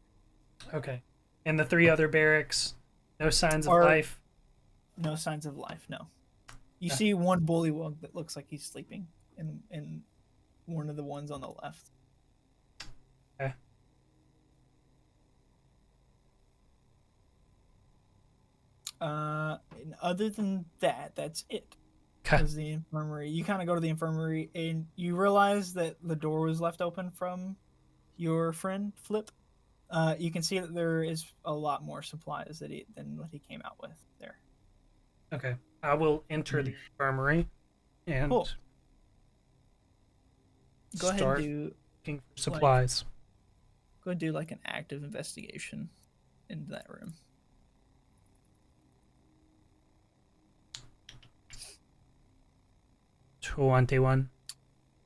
Okay. And the 3 other barracks, no signs of Are- life. No signs of life. No. You Yeah. see one bullywug that looks like he's sleeping in one of the ones on the left. Okay. And other than that, that's it. Okay. Is the infirmary. You kind of go to the infirmary and you realize that the door was left open from your friend Flip. You can see that there is a lot more supplies than what he came out with there. Okay. I will enter the infirmary and Cool. Go ahead start and do looking for supplies. go and do like an active investigation into that room. 21.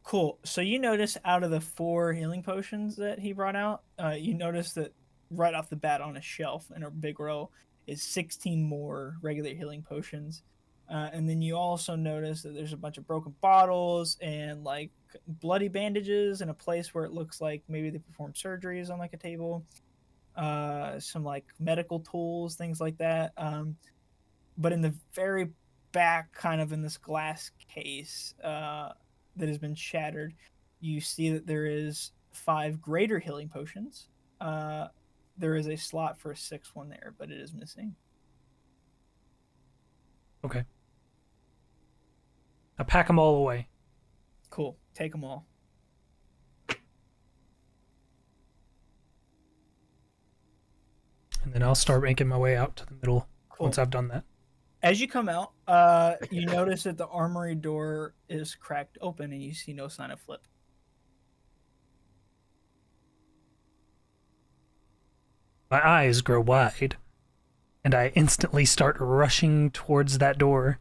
Cool. So you notice out of the 4 healing potions that he brought out, you notice that right off the bat on a shelf in a big row is 16 more regular healing potions. And then you also notice that there's a bunch of broken bottles and like bloody bandages in a place where it looks like maybe they performed surgeries on like a table. Some like medical tools, things like that. But in the very back, kind of in this glass case that has been shattered, you see that there is 5 greater healing potions. There is a slot for a 6th one there, but it is missing. Okay. I'll pack them all away. Cool. Take them all. And then I'll start making my way out to the middle Cool. once I've done that. As you come out, you notice that the armory door is cracked open and you see no sign of Flip. My eyes grow wide, and I instantly start rushing towards that door.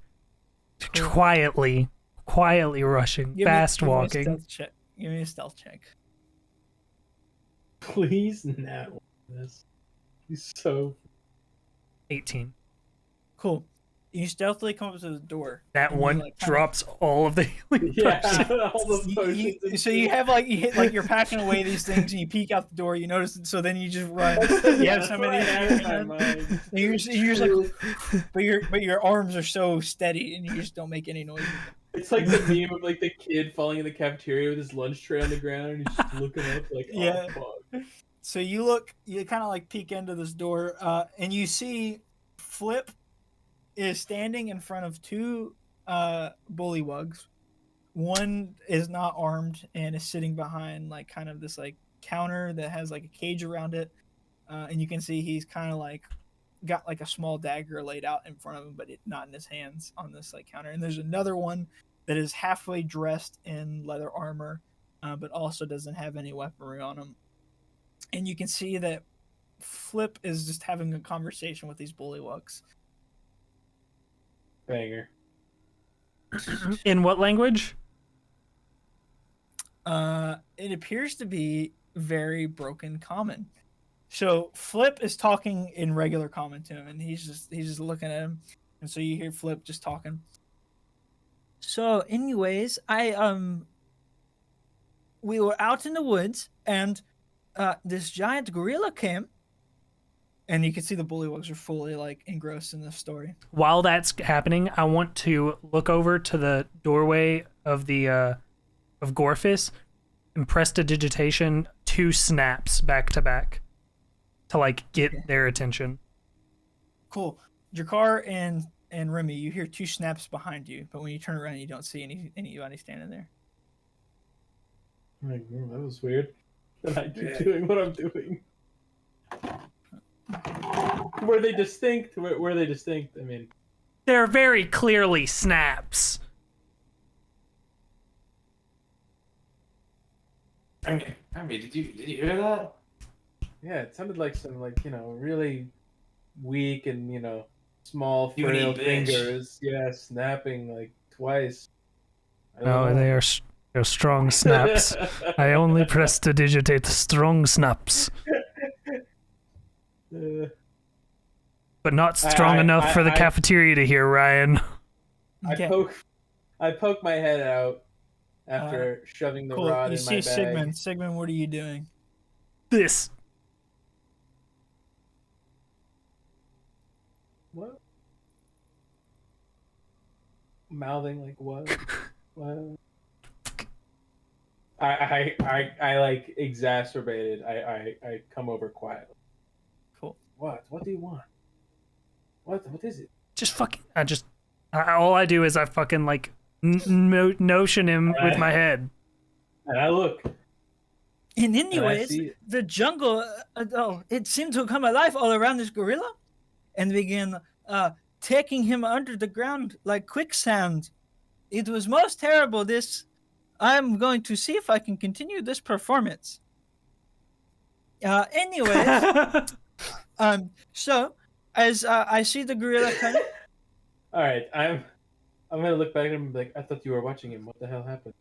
Cool. Quietly rushing, fast walking. Give me a stealth check. Please not this. He's so 18. Cool. You stealthily come up to the door. That and you, one like, kinda- drops all of the healing potions. all the potions. So you have like you're packing away these things and you peek out the door. You notice it, so then you just run. You have so many. And you're just like, but your arms are so steady and you just don't make any noise. It's like the meme of like the kid falling in the cafeteria with his lunch tray on the ground and he's just looking up like, oh Yeah. fuck. So you kind of like peek into this door, and you see Flip is standing in front of 2 bullywugs. One is not armed and is sitting behind like kind of this like counter that has like a cage around it, and you can see he's kind of like got like a small dagger laid out in front of him, but not in his hands on this like counter. And there's another one that is halfway dressed in leather armor, but also doesn't have any weaponry on him. And you can see that Flip is just having a conversation with these bullywugs. Banger. In what language? It appears to be very broken common. So Flip is talking in regular common to him, and he's just looking at him, and so you hear Flip just talking. So, anyways, we were out in the woods, and this giant gorilla came, and you can see the bullywugs are fully like engrossed in this story. While that's happening, I want to look over to the doorway of the of Gorfis and prestidigitation 2 snaps back to back to like get their attention. Cool. Jakar and Remy, you hear 2 snaps behind you, but when you turn around, you don't see anybody standing there. I'm like, that was weird. And I keep doing what I'm doing. Were they distinct? Were they distinct? I mean, They're very clearly snaps. I mean, did you hear that? yeah, it sounded like some really weak and small Puny frail bitch. fingers. Yeah, snapping like twice. I don't No, know. they're strong snaps. I only press to digitate strong snaps, but not strong enough for the cafeteria to hear, Ryan. Okay. I poke my head out after shoving the Cool. rod You in see my bag. Sigmund. Sigmund, what are you doing? This. What? Mouthing like what? What? I like exacerbated. I come over quietly. Cool. What? What do you want? What is it? Just fucking. All I do is I fucking like notion him with my head. And I look. And I anyways, see it. the jungle, it seemed to come alive all around this gorilla, and began taking him under the ground like quicksand. It was most terrible. I'm going to see if I can continue this performance. Anyways, so as I see the gorilla coming, All right, I'm gonna look back at him and be like, I thought you were watching him. What the hell happened?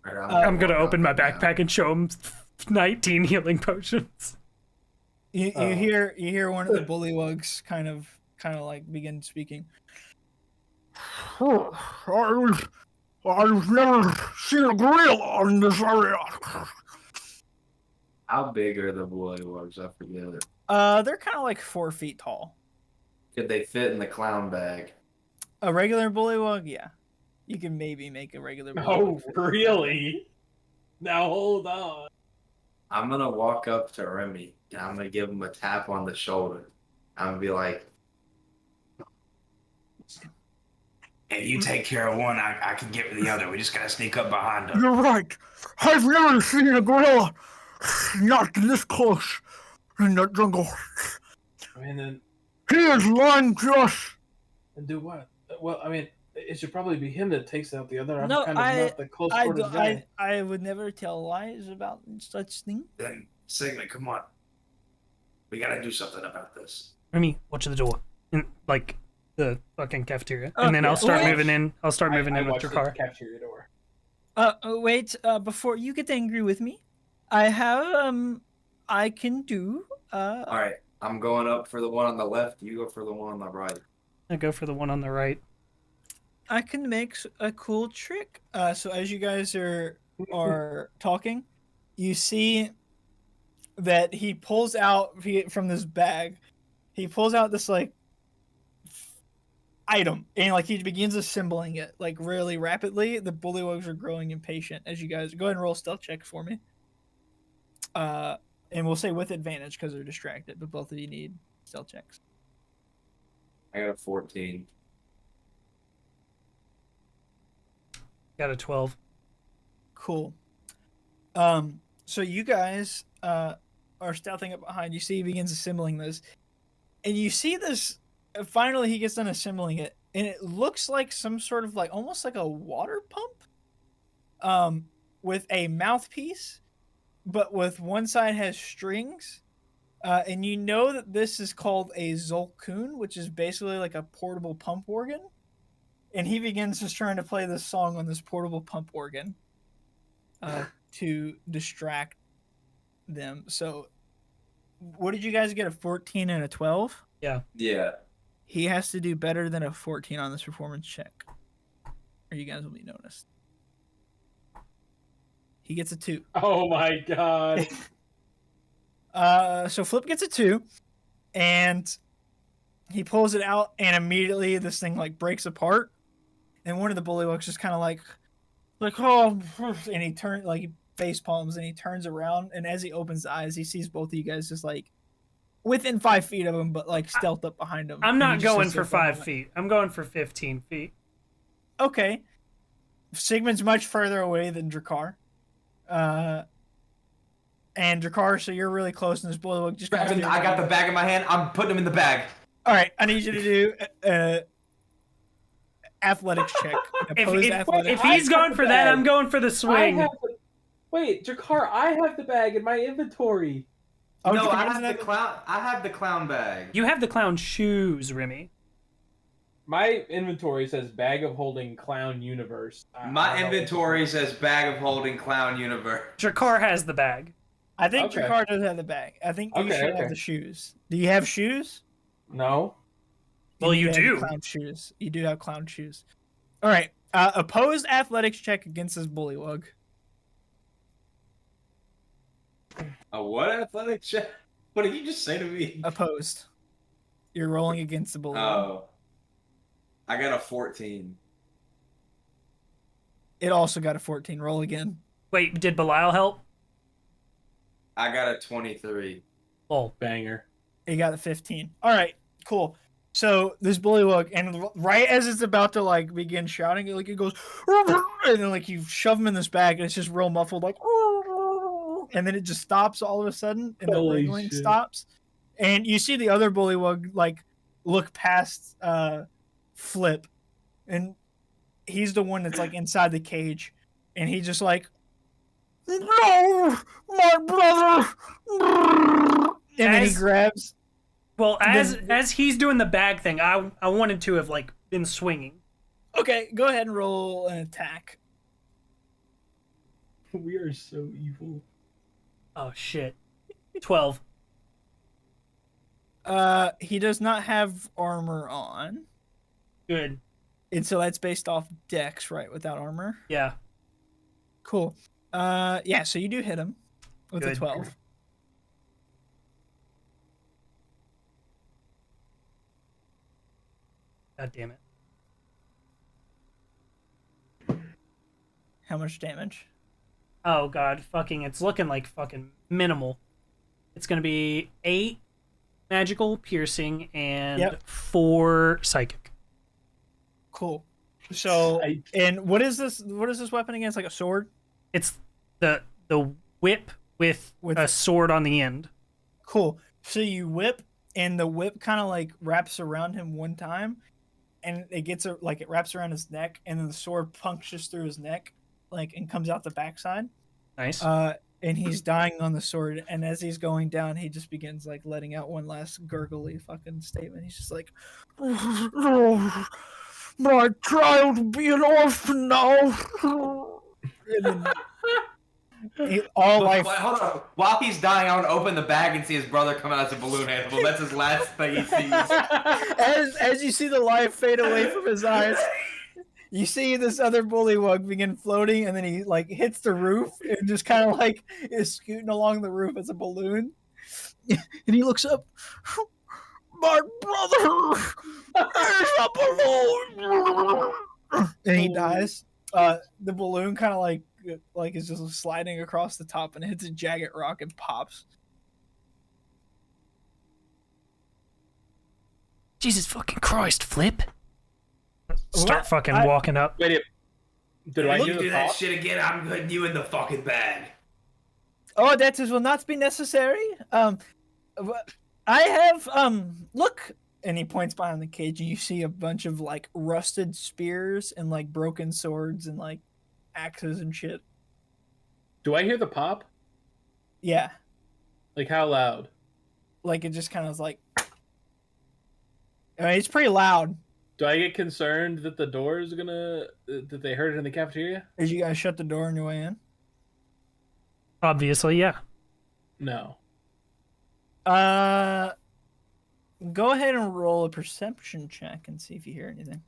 Right, I'm gonna open my up now. backpack and show him 19 healing potions. you hear one of the bullywugs kind of like begin speaking. I've never seen a gorilla in this area. How big are the bullywugs? I forget it. They're kind of like 4 feet tall. Could they fit in the clown bag? A regular bullywug, yeah. You can maybe make a regular Oh, bullywug. really? Now hold on. I'm gonna walk up to Remy and I'm gonna give him a tap on the shoulder. I'm gonna be like, "Hey, you take care of one. I can get with the other. We just gotta sneak up behind him." You're right. I've never seen a gorilla not this close in the jungle. And then He is lying to us. and do what? Well, I mean, it should probably be him that takes out the other. I'm No, kind of not the close quarters guy. I would never tell lies about such thing. Then Sigmund, come on. We gotta do something about this. Remy, watch the door. In, like, the fucking cafeteria. Oh, And then yeah. I'll start Wait. moving in. I'll start moving in with watched your the car. cafeteria door. Wait, before you get angry with me, I have, I can do, Alright, I'm going up for the one on the left. You go for the one on the right. I go for the one on the right. I can make a cool trick. So as you guys are talking, you see that he pulls out from this bag. He pulls out this like item, and like he begins assembling it like really rapidly. The bullywugs are growing impatient as you guys go ahead and roll stealth check for me. And we'll say with advantage because they're distracted, but both of you need stealth checks. I got a 14. Got a 12. Cool. So you guys are stealthing up behind. You see he begins assembling this, and you see this. Finally, he gets done assembling it, and it looks like some sort of like almost like a water pump, with a mouthpiece, but with one side has strings. And you know that this is called a Zolkun, which is basically like a portable pump organ. And he begins just trying to play this song on this portable pump organ to distract them. So, what did you guys get? A 14 and a 12? Yeah. Yeah. He has to do better than a 14 on this performance check, or you guys will be noticed. He gets a 2. Oh my god. So Flip gets a 2, and he pulls it out, and immediately this thing like breaks apart, and one of the bullywugs just kind of like oh, and he turns like he face palms, and he turns around, and as he opens his eyes, he sees both of you guys just like within 5 feet of him, but like stealth up behind him. I'm and he not just going sits for there for a 5 moment. feet. I'm going for 15 feet. Okay. Sigmund's much further away than Drakkar. And Drakkar, so you're really close, and this bullywug just kind of I got the bag in my hand. I'm putting him in the bag. All right, I need you to do athletics check. If he's going for that, I'm going for the swing. Wait, Jakar, I have the bag in my inventory. Oh, No, I Drakkar's have the another- clown. I have the clown bag. You have the clown shoes, Remy. My inventory says bag of holding clown universe. My inventory says bag of holding clown universe. Drakkar has the bag. I think Okay. Drakkar does have the bag. I think you should have the shoes. Do you have shoes? No. Well, you need to have do. the clown shoes. You do have clown shoes. All right. Opposed athletics check against this bullywug. A what athletic check? What did you just say to me? Opposed. You're rolling against the bullywug. Oh. I got a 14. It also got a 14. Roll again. Wait, did Belial help? I got a 23. Oh, Banger. It got a 15. All right. Cool. So this bullywug, and right as it's about to like begin shouting, like it goes, and then like you shove him in this bag, and it's just real muffled, like, and then it just stops all of a sudden, and the Holy wrangling shit. stops, and you see the other bullywug like look past Flip, and he's the one that's like inside the cage, and he just like, no, my brother, and then he grabs. well, as he's doing the bag thing, I wanted to have like been swinging. Okay, go ahead and roll an attack. We are so evil. Oh shit. 12. He does not have armor on, Good. and so that's based off Dex, right? Without armor. Yeah. Cool. Yeah. So you do hit him with a Good. 12. God damn it. How much damage? Oh god, fucking it's looking like fucking minimal. It's gonna be 8 magical piercing and Yep. 4 psychic. Cool. So, I- and what is this? What is this weapon again? It's like a sword. It's the whip with With- a sword on the end. Cool. So you whip, and the whip kind of like wraps around him one time, and it gets like it wraps around his neck, and then the sword punctures through his neck, like and comes out the backside. Nice. And he's dying on the sword, and as he's going down, he just begins like letting out one last gurgly fucking statement. He's just like, "My child will be an orphan now." And then all life. Wait, hold on. While he's dying, I want to open the bag and see his brother come out as a balloon animal. That's his last thing he sees. As you see the life fade away from his eyes, you see this other bullywug begin floating, and then he like hits the roof and just kind of like is scooting along the roof as a balloon. And he looks up. My brother is a balloon, and he dies. The balloon kind of like is just sliding across the top, and it hits a jagged rock and pops. Jesus fucking Christ, Flip. Start What? fucking I- walking up. Wait, did I If do you the do that pop? shit again, I'm putting you in the fucking bag. Oh, that will not be necessary. I have look, and he points behind the cage, and you see a bunch of like rusted spears and like broken swords and like axes and shit. Do I hear the pop? Yeah, Like how loud? like it just kind of like. I mean, it's pretty loud. Do I get concerned that the door is gonna that they heard it in the cafeteria? As you guys shut the door on your way in. Obviously, yeah. No. Go ahead and roll a perception check and see if you hear anything.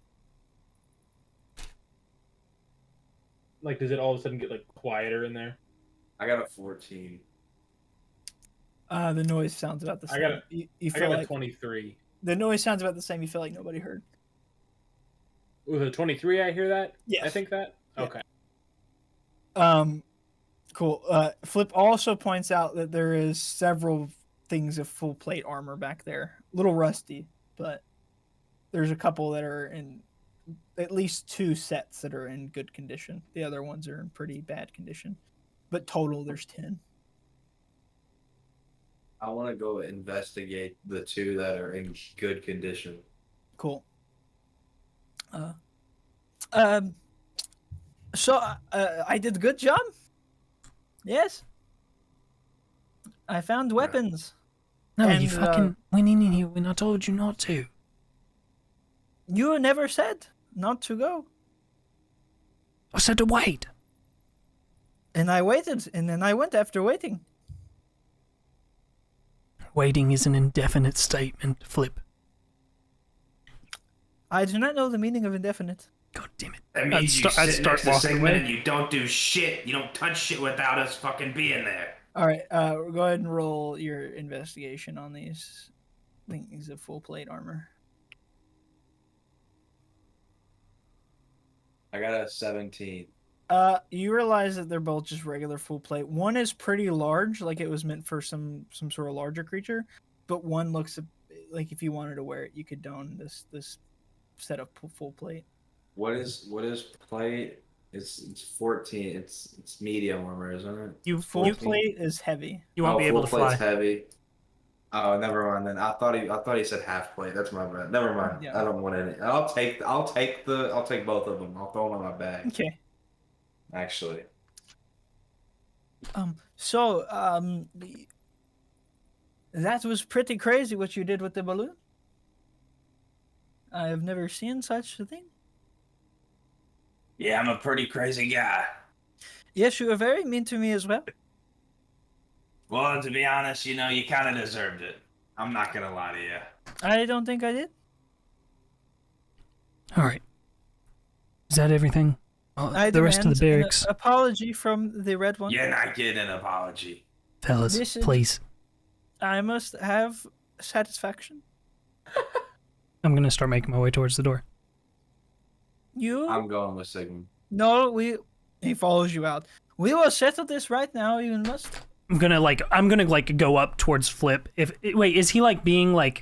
Like, does it all of a sudden get like quieter in there? I got a 14. The noise sounds about the same. I got you I feel got a like 23. the noise sounds about the same. You feel like nobody heard. With a 23, I hear that. Yes. I think that. Yeah. Okay. Cool. Flip also points out that there is several things of full plate armor back there. A little rusty, but there's a couple that are in, at least 2 sets that are in good condition. The other ones are in pretty bad condition. But total, there's 10. I want to go investigate the 2 that are in good condition. Cool. So I did a good job. Yes. I found weapons. No, And, you fucking went in here when I told you not to. You never said not to go. I said to wait. And I waited, and then I went after waiting. Waiting is an indefinite statement, Flip. I do not know the meaning of indefinite. God damn it. That means you I'd sit start next to walking Sigmund away. and you don't do shit. You don't touch shit without us fucking being there. All right, go ahead and roll your investigation on these things of full plate armor. I got a 17. You realize that they're both just regular full plate. One is pretty large, like it was meant for some sort of larger creature, but one looks like if you wanted to wear it, you could don this set of full plate. What is plate? It's 14. It's medium armor, isn't it? Full plate is heavy. You won't be able to full fly. plate's heavy. Oh, never mind then. I thought he said half plate. That's my bad. Never mind. Yeah. I don't want any. I'll take both of them. I'll throw them in my bag. Okay. Actually. That was pretty crazy what you did with the balloon. I have never seen such a thing. Yeah, I'm a pretty crazy guy. Yes, you were very mean to me as well. Well, to be honest, you kind of deserved it. I'm not gonna lie to you. I don't think I did. All right. Is that everything? I The rest of the demand an barracks. apology from the red one. You're not getting an apology. Fellas, This is- please. I must have satisfaction. I'm going to start making my way towards the door. You? I'm going with Sigmund. No, he follows you out. We will settle this right now. You must. I'm going to go up towards Flip. Wait, is he being high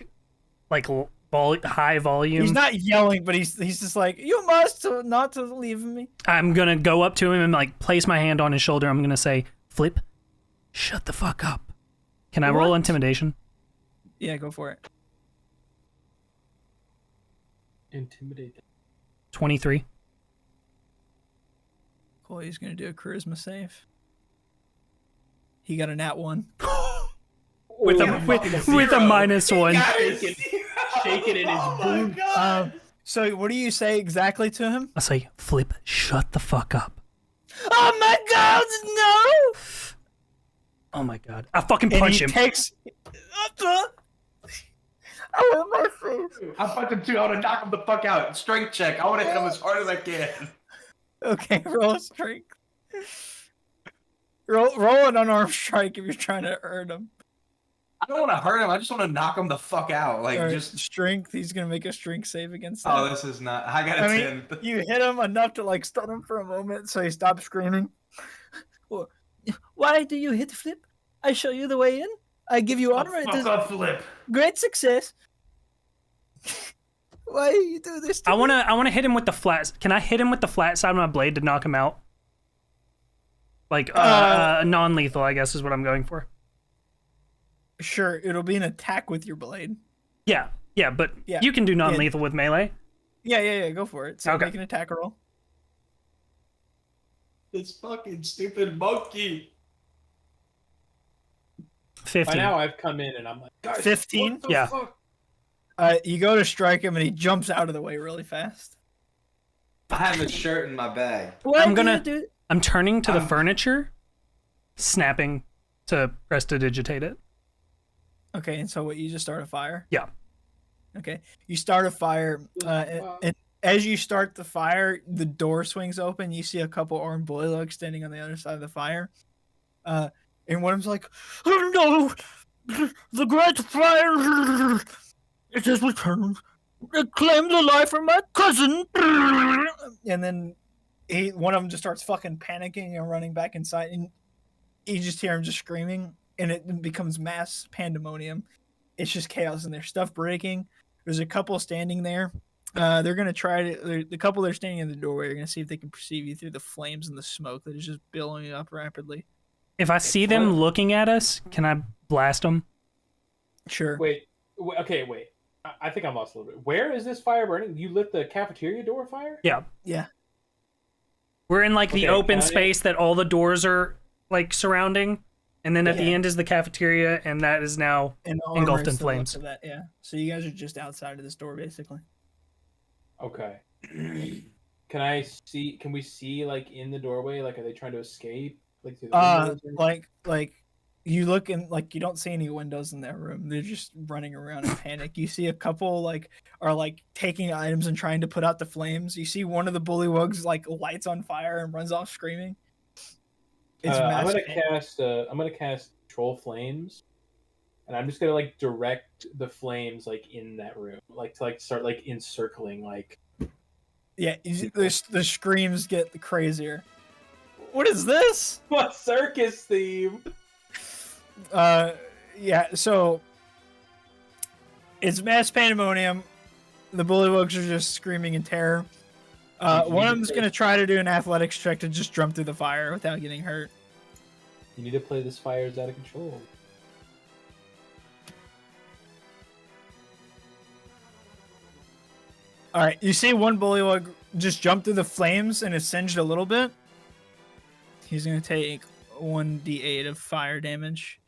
volume? He's not yelling, but he's just like, you must not to leave me. I'm going to go up to him and place my hand on his shoulder. I'm going to say, "Flip, shut the fuck up." Can I roll What? intimidation? Yeah, go for it. Intimidate. 23. Cool, he's gonna do a charisma save. He got a nat 1. With a -1. Shaking in his boots. So what do you say exactly to him? I say, "Flip, shut the fuck up." Oh my god, no! Oh my god. I fucking And punch he him. takes. Oh, my face. I punch him too. I want to knock him the fuck out. Strength check. I want to hit him as hard as I can. Okay, roll a strength. Roll an unarmed strike if you're trying to hurt him. I don't want to hurt him. I just want to knock him the fuck out. Like, Alright, just. strength. He's gonna make a strength save against that. Oh, this is not. I got a 10. You hit him enough to stun him for a moment, so he stops screaming. Well, why do you hit Flip? I show you the way in. I give you honor. It Fuck is up, Flip. great success. Why do you do this to I me? want to hit him with the flat. Can I hit him with the flat side of my blade to knock him out? Non-lethal, I guess, is what I'm going for. Sure, it'll be an attack with your blade. Yeah, but Yeah. you can do non-lethal with melee. Yeah, go for it. So Okay. make an attack roll. This fucking stupid monkey. 15. By now I've come in and I'm like, guys, 15? what the Yeah. fuck? You go to strike him and he jumps out of the way really fast. I have a shirt in my bag. Why I'm do gonna- you do? I'm turning to the furniture, snapping to prestidigitate it. Okay, and so what? You just start a fire? Yeah. Okay, you start a fire, and as you start the fire, the door swings open. You see a couple armed boylugs standing on the other side of the fire, and one of them's like, "Oh no, the great fire! It has returned. It claimed the life of my cousin." And then one of them just starts fucking panicking and running back inside, and you just hear him just screaming. and it becomes mass pandemonium. It's just chaos in there. Stuff breaking. There's a couple standing there. They're gonna try to. The couple that are standing in the doorway are gonna see if they can perceive you through the flames and the smoke that is just billowing up rapidly. If I see them looking at us, can I blast them? Sure. Wait. I think I'm lost a little bit. Where is this fire burning? You lit the cafeteria door fire? Yeah. Yeah. We're in like the open can I- space that all the doors are like surrounding, and then at the Yeah. end is the cafeteria, and that is now And the engulfed armor in is still up flames. to that, yeah. So you guys are just outside of this door, basically. Okay. Can we see like in the doorway? Like, are they trying to escape? Like, through the windows or anything? Like you look and like you don't see any windows in that room. They're just running around in panic. You see a couple like are like taking items and trying to put out the flames. You see one of the bullywugs like lights on fire and runs off screaming. It's I'm massive. gonna cast Control Flames, and I'm just gonna like direct the flames like in that room, like to like start like encircling like. Yeah, the screams get crazier. What is this? What circus theme? Yeah, so it's mass pandemonium. The bullywugs are just screaming in terror. One of them's gonna try to do an athletics check to just jump through the fire without getting hurt. You need to play this fire is out of control. All right, you see one bullywug just jump through the flames and is singed a little bit. He's gonna take 1d8 of fire damage.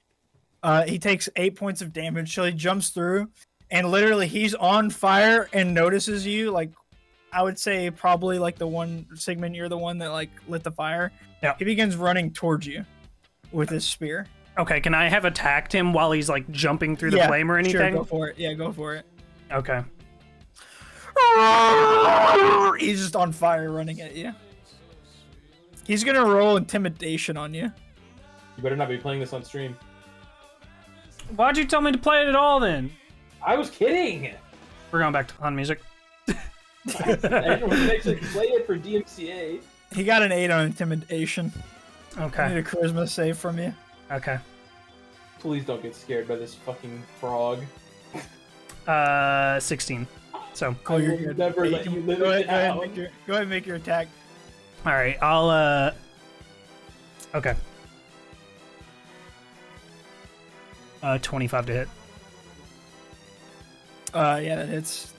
He takes 8 points of damage, so he jumps through, and literally he's on fire and notices you. Like, I would say probably like the one Sigmund, you're the one that like lit the fire. Yeah. He begins running towards you with his spear. Okay, can I have attacked him while he's like jumping through the flame or anything? Sure, go for it. Yeah, go for it. Okay. He's just on fire running at you. He's gonna roll intimidation on you. You better not be playing this on stream. Why'd you tell me to play it at all then? I was kidding. We're going back to on music. Everyone can actually play it for DMCA. He got an 8 on intimidation. I Okay. need a charisma save from you. Okay. Please don't get scared by this fucking frog. 16. So, Oh, you're I will good. never Yeah, let you live go it ahead, down. go ahead and make your attack. all right, I'll okay. 25 to hit. Yeah, that hits.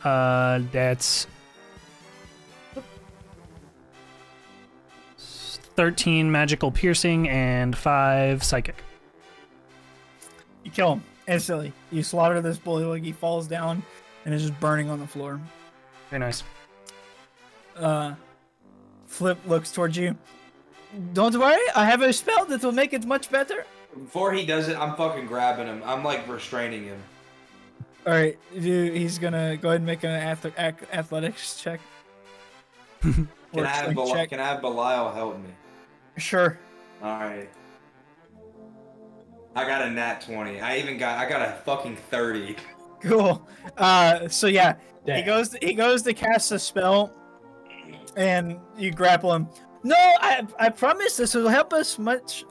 Uh, that's 13 magical piercing and 5 psychic. You kill him instantly. You slaughter this bullywug. He falls down and is just burning on the floor. Very nice. Flip looks towards you. Don't worry, I have a spell that will make it much better. Before he does it, I'm fucking grabbing him. I'm like restraining him. All right, dude, he's gonna go ahead and make an athletics check. Can Or I have strength check. Can I have Belial help me? Sure. All right. I got a nat 20. I got a fucking 30. Cool. So yeah, Damn. he goes to cast a spell, and you grapple him. No, I promise this will help us much.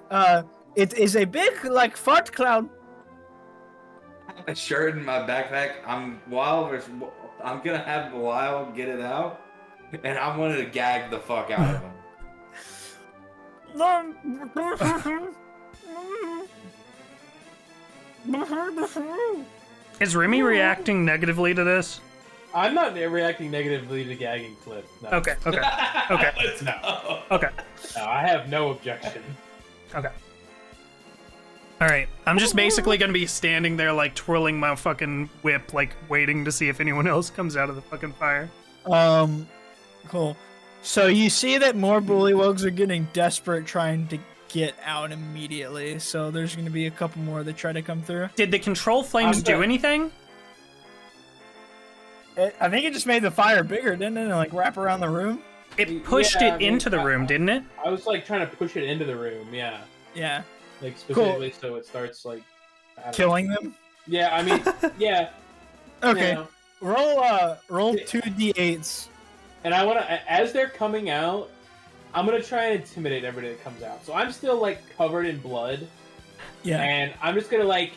It is a big like fart cloud. I have a shirt in my backpack. I'm gonna have Belial get it out, and I wanted to gag the fuck out of him. Is Remy reacting negatively to this? I'm not reacting negatively to gagging Flip. No. Okay, okay, okay, No. okay, No, I have no objection. okay. All right, I'm just basically gonna be standing there, like twirling my fucking whip, like waiting to see if anyone else comes out of the fucking fire. Cool. So you see that more bullywugs are getting desperate, trying to get out immediately. So there's going to be a couple more that try to come through. Did the control flames do anything? I think it just made the fire bigger, didn't it? And, like wrap around the room. It pushed Yeah, it into the room, didn't it? I was like trying to push it into the room, yeah. Yeah, Like specifically so it starts like I don't killing them. know. Yeah, I mean, yeah. Okay. You know, roll 2d8s. And I want to, as they're coming out, I'm gonna try and intimidate everybody that comes out. So I'm still like covered in blood. Yeah. And I'm just gonna like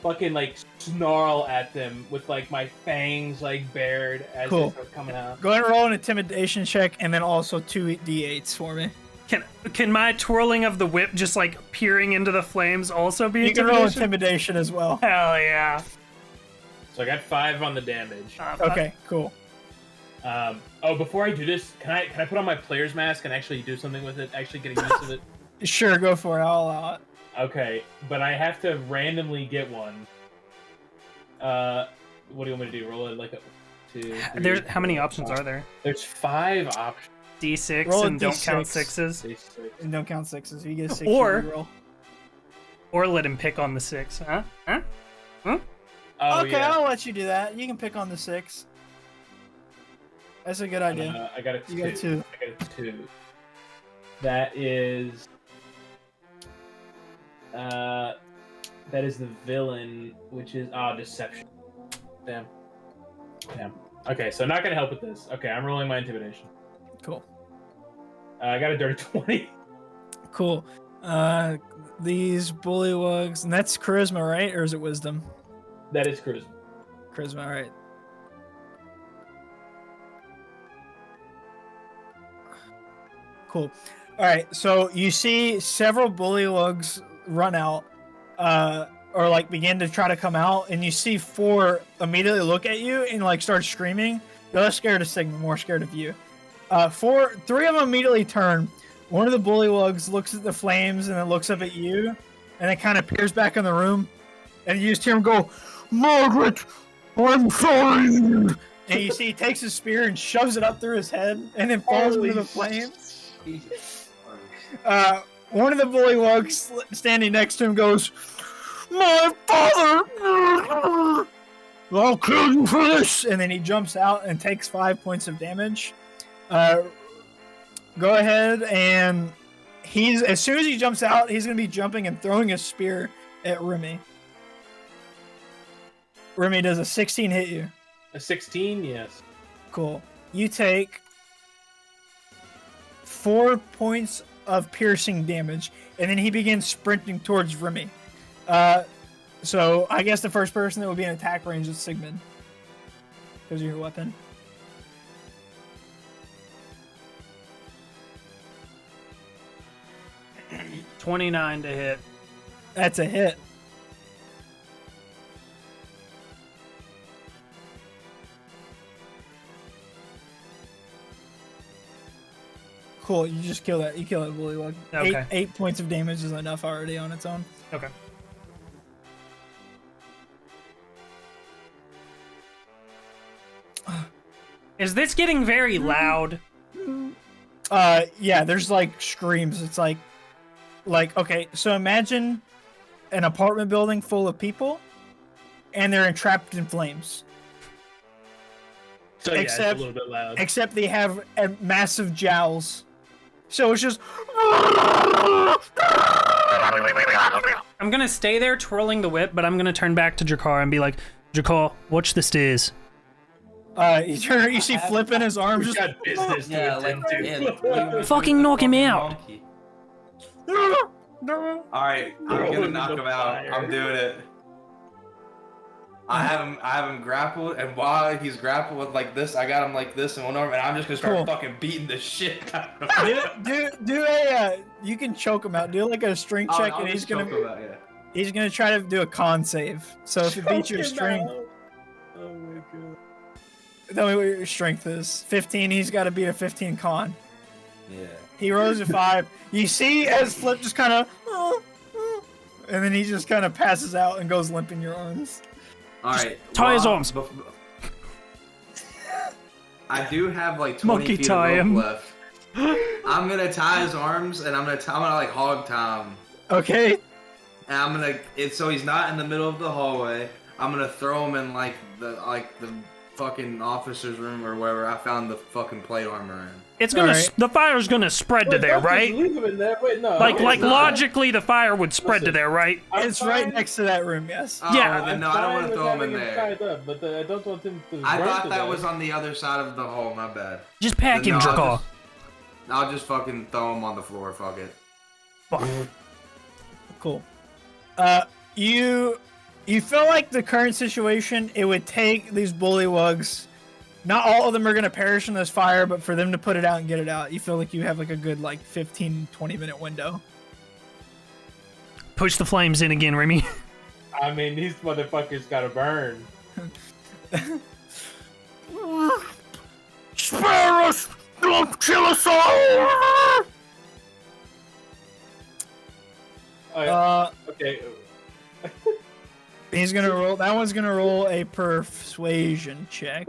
fucking like snarl at them with like my fangs like bared as they start coming out. Go ahead and roll an intimidation check, and then also 2d8s for me. Can my twirling of the whip just like peering into the flames also be You can roll intimidation as well. Hell yeah. So I got 5 on the damage. Okay, cool. Before I do this, can I put on my player's mask and actually do something with it? Actually getting used to it? Sure, go for it. I'll allow it. Okay, but I have to randomly get one. What do you want me to do? Roll it like a 2, 3, How many options are there? There's 5 options. D6 Roll a and don't D6. count sixes. And don't count sixes. You get a 6 Or- roll. Or let him pick on the 6, huh? Oh, Okay, yeah. I'll let you do that. You can pick on the 6. That's a good idea. I got a 2. You got a 2. I got a 2. That is... that is the villain, which is... deception. Damn. Okay, so not gonna help with this. Okay, I'm rolling my intimidation. Cool. I got a dirty 20. Cool. These bullywugs, and that's charisma, right? Or is it wisdom? That is charisma. Charisma, alright. Cool. Alright, so you see several bullywugs run out, or like begin to try to come out, and you see 4 immediately look at you and like start screaming. They're less scared of Sigma, more scared of you. 3 of them immediately turn. One of the bullywugs looks at the flames and then looks up at you, and then kind of peers back in the room, and you just hear him go, "Margaret, I'm sorry!" And you see he takes his spear and shoves it up through his head, and then falls into the flames. One of the bullywugs standing next to him goes, "My father! I'll kill you for this!" And then he jumps out and takes 5 points of damage. Go ahead, and as soon as he jumps out, he's going to be jumping and throwing a spear at Remy. Remy, does a 16 hit you? A 16? Yes. Cool. You take 4 points of piercing damage, and then he begins sprinting towards Remy. So I guess the first person that would be in attack range is Sigmund, because of your weapon. $29 to hit. That's a hit. Cool, you just kill that. You kill that bullywug. Okay. 8 points of damage is enough already on its own. Okay. Is this getting very loud? Yeah, there's like screams. It's like okay, so imagine an apartment building full of people, and they're entrapped in flames. So yeah, it's a little bit loud. Except they have massive jowls. So it's just. I'm gonna stay there twirling the whip, but I'm gonna turn back to Jakar and be like, Jakar, watch the stairs. You see Flip in his arms. We've got business to attend to. Fucking knock him out. Alright, I'm gonna knock him out. I'm doing it. I have him grappled, and while he's grappled with like this, I got him like this in one arm, and I'm just gonna start fucking beating the shit out of him. do a you can choke him out. Do like a strength check, and he's gonna he's gonna try to do a con save. So if it beats your strength, oh my god. tell me what your strength is. 15. He's got to beat a 15 con. Yeah. He rolls a 5. You see as Flip just kind of, and then he just kind of passes out and goes limp in your arms. All right. Tie his arms. I do have like 20 Monkey feet tie of rope him. left. I'm gonna tie his arms, and I'm gonna like hog tie him. Okay. And I'm gonna so he's not in the middle of the hallway. I'm gonna throw him in like the fucking officer's room or wherever I found the fucking plate armor in. it's gonna Alright. the fire's gonna spread to Wait, there, don't just right? leave him in there. Wait, no. Like it's not. logically, the fire would spread to Listen. there, right? I'm It's right fine- next to that room. Yes. Oh, Yeah, then no, I don't want to throw him in there. Tied up, but I don't want him to. I burn thought to that death. was on the other side of the hole. My bad. Just pack him, No, Dracar. I'll just fucking throw him on the floor. Fuck it. Fuck. Cool. You feel like the current situation, it would take these bullywugs. Not all of them are gonna perish in this fire, but for them to put it out and get it out, you feel like you have like a good 15-20 minute window. Push the flames in again, Remy. I mean, these motherfuckers gotta burn. Spare us! Don't kill us all! Okay. He's gonna roll. That one's gonna roll a persuasion check.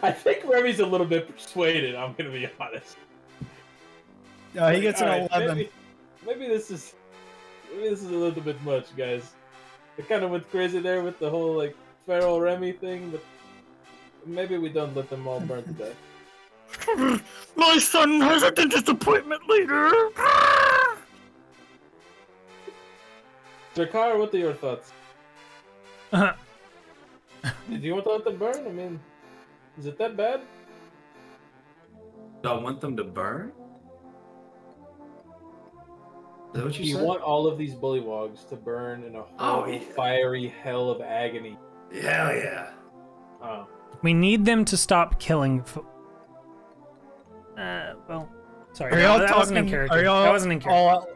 I think Remy's a little bit persuaded. I'm gonna be honest. He gets an Alright, 11. Maybe this is a little bit much, guys. I kind of went crazy there with the whole feral Remy thing, but maybe we don't let them all burn to death. My son has a dentist appointment later. Dracar, what are your thoughts? Uh-huh. Do you want to let them burn? I mean, is it that bad? Do I want them to burn? Is that what Do you you said? want all of these bullywogs to burn in a Oh, horrible, yeah. fiery hell of agony? Hell yeah. Oh. We need them to stop killing. Well, sorry. Are y'all that wasn't in talking? character. Are y'all That wasn't in character.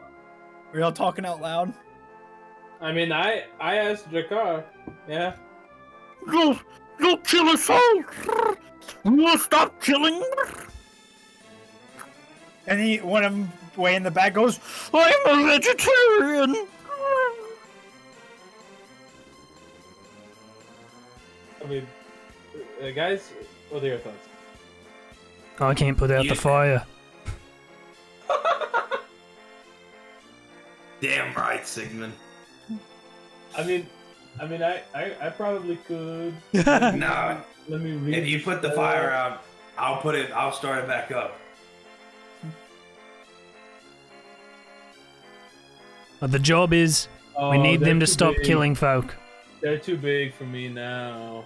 Are y'all talking out loud? I mean, I asked Dracar. Yeah. You'll kill us all. We'll stop killing. And one of them way in the back goes, "I'm a vegetarian." I mean, guys, what are your thoughts? I can't put out the fire. Damn right, Sigmund. I mean, I probably could. No, Let me read. if you put the fire out, I'll start it back up. But the job is, we need them to stop killing folk. They're too big for me now.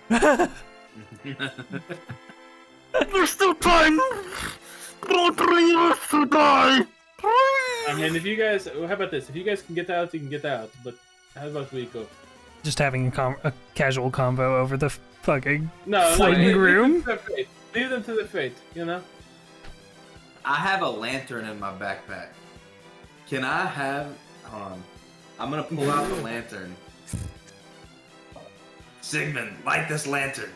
There's still time. Don't leave us to die. I mean, if you guys, how about this? If you guys can get out, you can get out. But how about we go? Just having a casual convo over the fucking No, floating room. Leave them to their fate. Leave them to their fate. You know. I have a lantern in my backpack. Can I have? Hold on. I'm gonna pull out the lantern. Sigmund, light this lantern.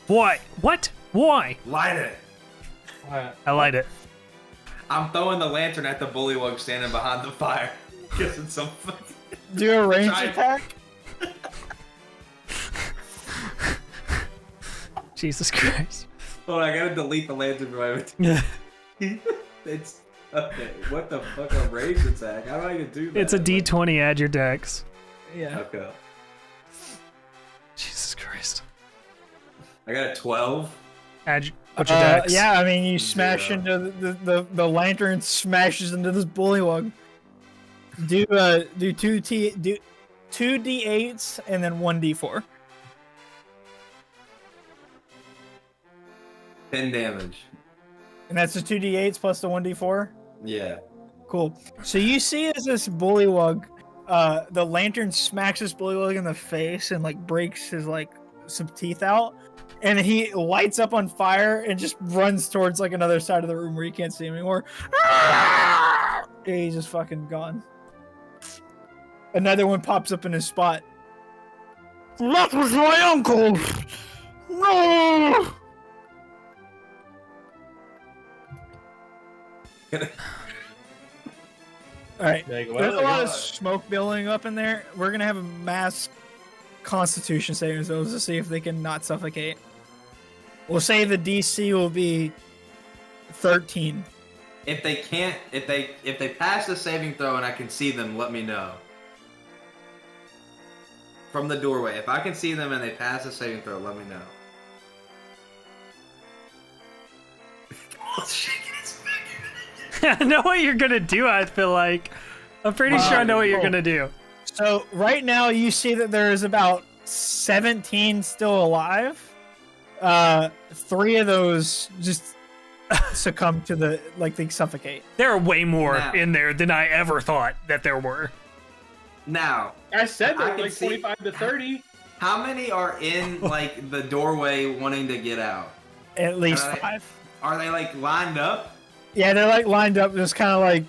Why? What? Why? Light it. I light it. I'm throwing the lantern at the bullywug standing behind the fire. Because it's so fucking... Do a range Try- attack. Jesus Christ. Hold on, I gotta delete the lantern from my... Yeah. It's... Okay, what the fuck, a range attack? How do I even do that? It's a D20, add your dex. Yeah. Okay. Jesus Christ. I got a 12. What's your dex? Yeah, I mean, you smash Zero. into the lantern smashes into this bullywug. Do two D8s and then 1D4. 10 damage. And that's the 2D8s plus the 1D4. Yeah. Cool. So you see as this bullywug, the lantern smacks this bullywug in the face and breaks his some teeth out, and he lights up on fire and just runs towards another side of the room where you can't see him anymore. And he's just fucking gone. Another one pops up in his spot. That was my uncle! No! All right. Like, There's a well, lot of smoke building up in there. We're gonna have a mass Constitution saving throws to see if they can not suffocate. We'll say the DC will be 13. If they can't, if they pass the saving throw and I can see them, let me know. From the doorway. If I can see them and they pass the saving throw, let me know. I know what you're gonna do. I feel like I'm pretty sure I know what you're gonna do. So right now you see that there is about 17 still alive. 3 of those just succumb to they suffocate. There are way more Now. in there than I ever thought that there were. Now, I said I there were can like see- 25 to 30. how many are in like the doorway wanting to get out? At least Alright. 5. Are they like lined up? Yeah, they're like lined up, just kind of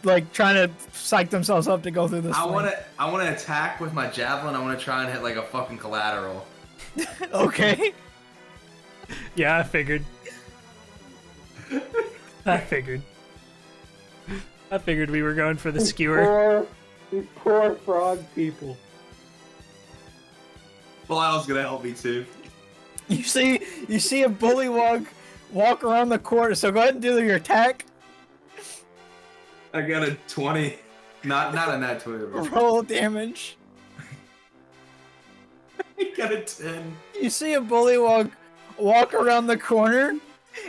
like trying to psych themselves up to go through this. I thing. want to attack with my javelin. I want to try and hit like a fucking collateral. Okay. Yeah, I figured. I figured we were going for the skewer. These poor frog people. Belial's gonna help me too. You see a bullywug walk around the corner. So go ahead and do your attack. I got a 20. Not a nat 20. But Roll damage. I got a 10. You see a bullywug walk around the corner.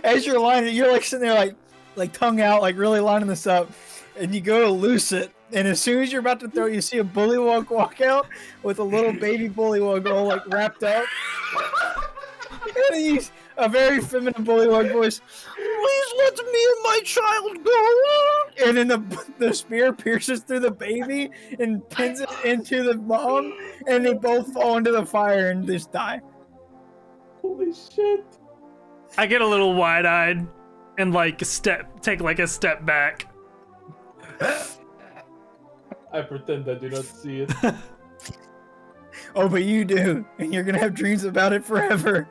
As you're lining, you're like sitting there like tongue out, like really lining this up, and you go to loose it. And as soon as you're about to throw, you see a bullywug walk out with a little baby bullywug all like wrapped up. And he's a very feminine bullywug voice. Please let me and my child go. And then the spear pierces through the baby and pins it into the mom, and they both fall into the fire and just die. Holy shit. I get a little wide-eyed and take a step back. I pretend I do not see it. Oh, but you do, and you're gonna have dreams about it forever.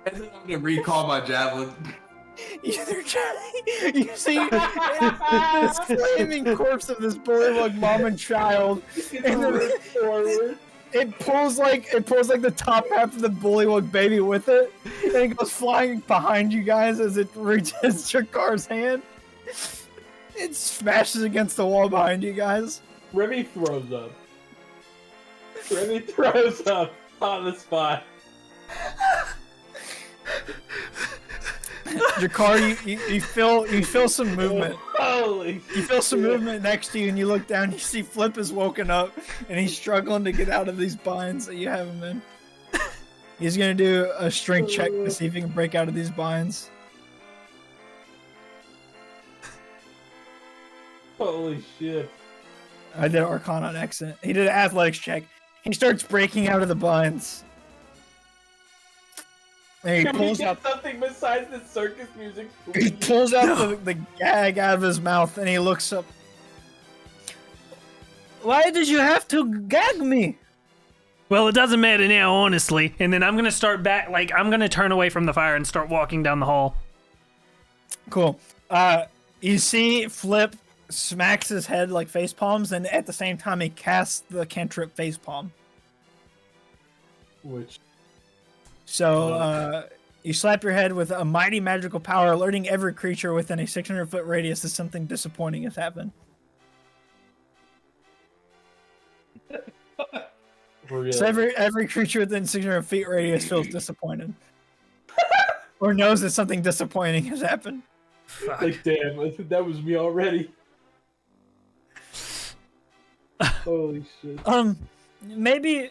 And then I'm gonna recall my javelin. You see this flaming corpse of this bullywug mom and child, and then Forward. it pulls like the top half of the bullywug baby with it, and it goes flying behind you guys as it reaches Chakar's hand. It smashes against the wall behind you guys. Remy throws up. Remy throws up on the spot. Jakar, you feel some movement. Holy You feel some shit. movement next to you, and you look down. You see Flip is woken up, and he's struggling to get out of these binds that you have him in. He's gonna do a strength check to see if he can break out of these binds. Holy shit. I did Arcana on accident. He did an athletics check. He starts breaking out of the binds. And he Can we pulls get out. something besides the circus music? He please? pulls out the gag out of his mouth, and he looks up. Why did you have to gag me? Well, it doesn't matter now, honestly. And then I'm gonna start back. I'm gonna turn away from the fire and start walking down the hall. Cool. You see Flip smacks his head like face palms, and at the same time he casts the cantrip face palm. Which So you slap your head with a mighty magical power, alerting every creature within a 600-foot radius that something disappointing has happened. for real. So every creature within 600 feet radius feels disappointed, or knows that something disappointing has happened. Fuck. Like, damn, I think that was me already. Holy shit. Maybe.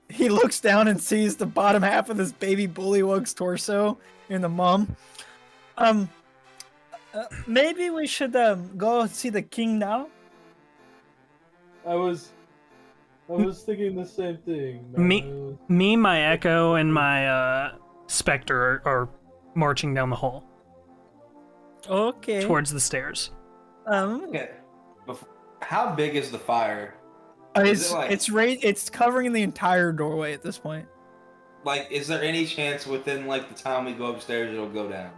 He looks down and sees the bottom half of this baby bullywug's torso in the mom. Maybe we should go see the king now. I was thinking the same thing. man. Me, my echo, and my specter are marching down the hall Okay. towards the stairs. Okay. How big is the fire? Is It's it like- it's covering the entire doorway at this point. Like, is there any chance within like the time we go upstairs it'll go down?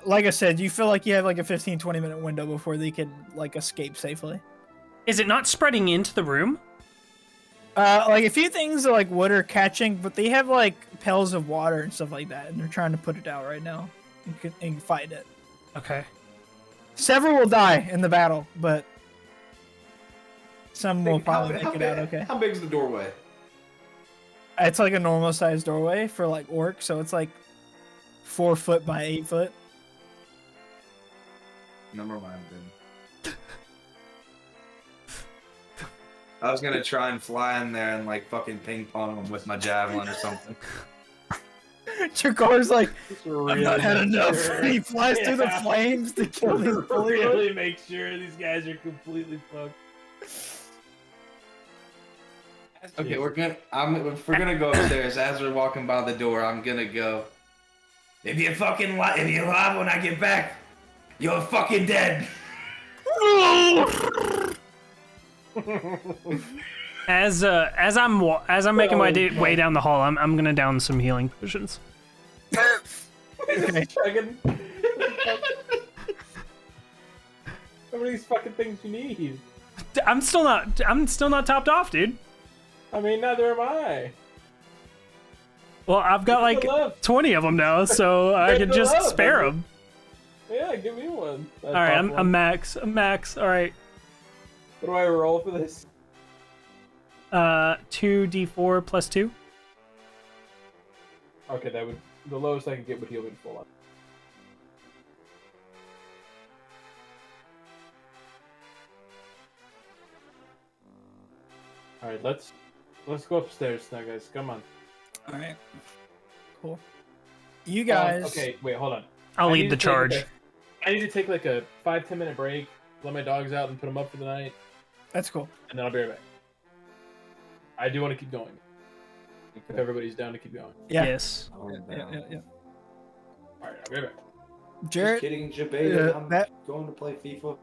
Like I said, you feel like you have like a 15-20 minute window before they can like escape safely. Is it not spreading into the room? Like a few things are like wood are catching, but they have like pails of water and stuff like that, and they're trying to put it out right now and fight it. Okay. Several will die in the battle, but some will probably How make it out okay. How big is the doorway? It's like a normal sized doorway for like orc, so it's like 4 foot by 8 foot. Never mind, then. I was gonna try and fly in there and like fucking ping pong him with my javelin or something. Chakar's like, I've Really not had make enough. sure- And he flies through the Yeah. flames to kill these bullywugs. Really make sure these guys are completely fucked. Okay, if we're gonna go upstairs, as we're walking by the door, I'm gonna go. If you're alive when I get back, you're fucking dead. As I'm making my way down the hall, I'm gonna down some healing potions. Okay. Fucking- How many of these fucking things you need? I'm still not topped off, dude. I mean, neither am I. Well, I've got like What's left? 20 of them now, so I can What's just left? spare them. Yeah, give me one. All right, I'm max. I'm max. All right. What do I roll for this? 2d4 plus 2. Okay, that would the lowest I could get would heal me full up. All right, let's go upstairs now, guys. Come on. All right. Cool. You guys. Okay, wait, hold on. I'll I lead need the to take, charge. like, I need to take like a 5-10 minute break, let my dogs out and put them up for the night, That's cool. and then I'll be right back. I do want to keep going. If everybody's down to keep going. Yeah. Yes. Yeah. All right, I'll be right back. Just Jarrett, kidding, Jabeda. I'm that going to play FIFA.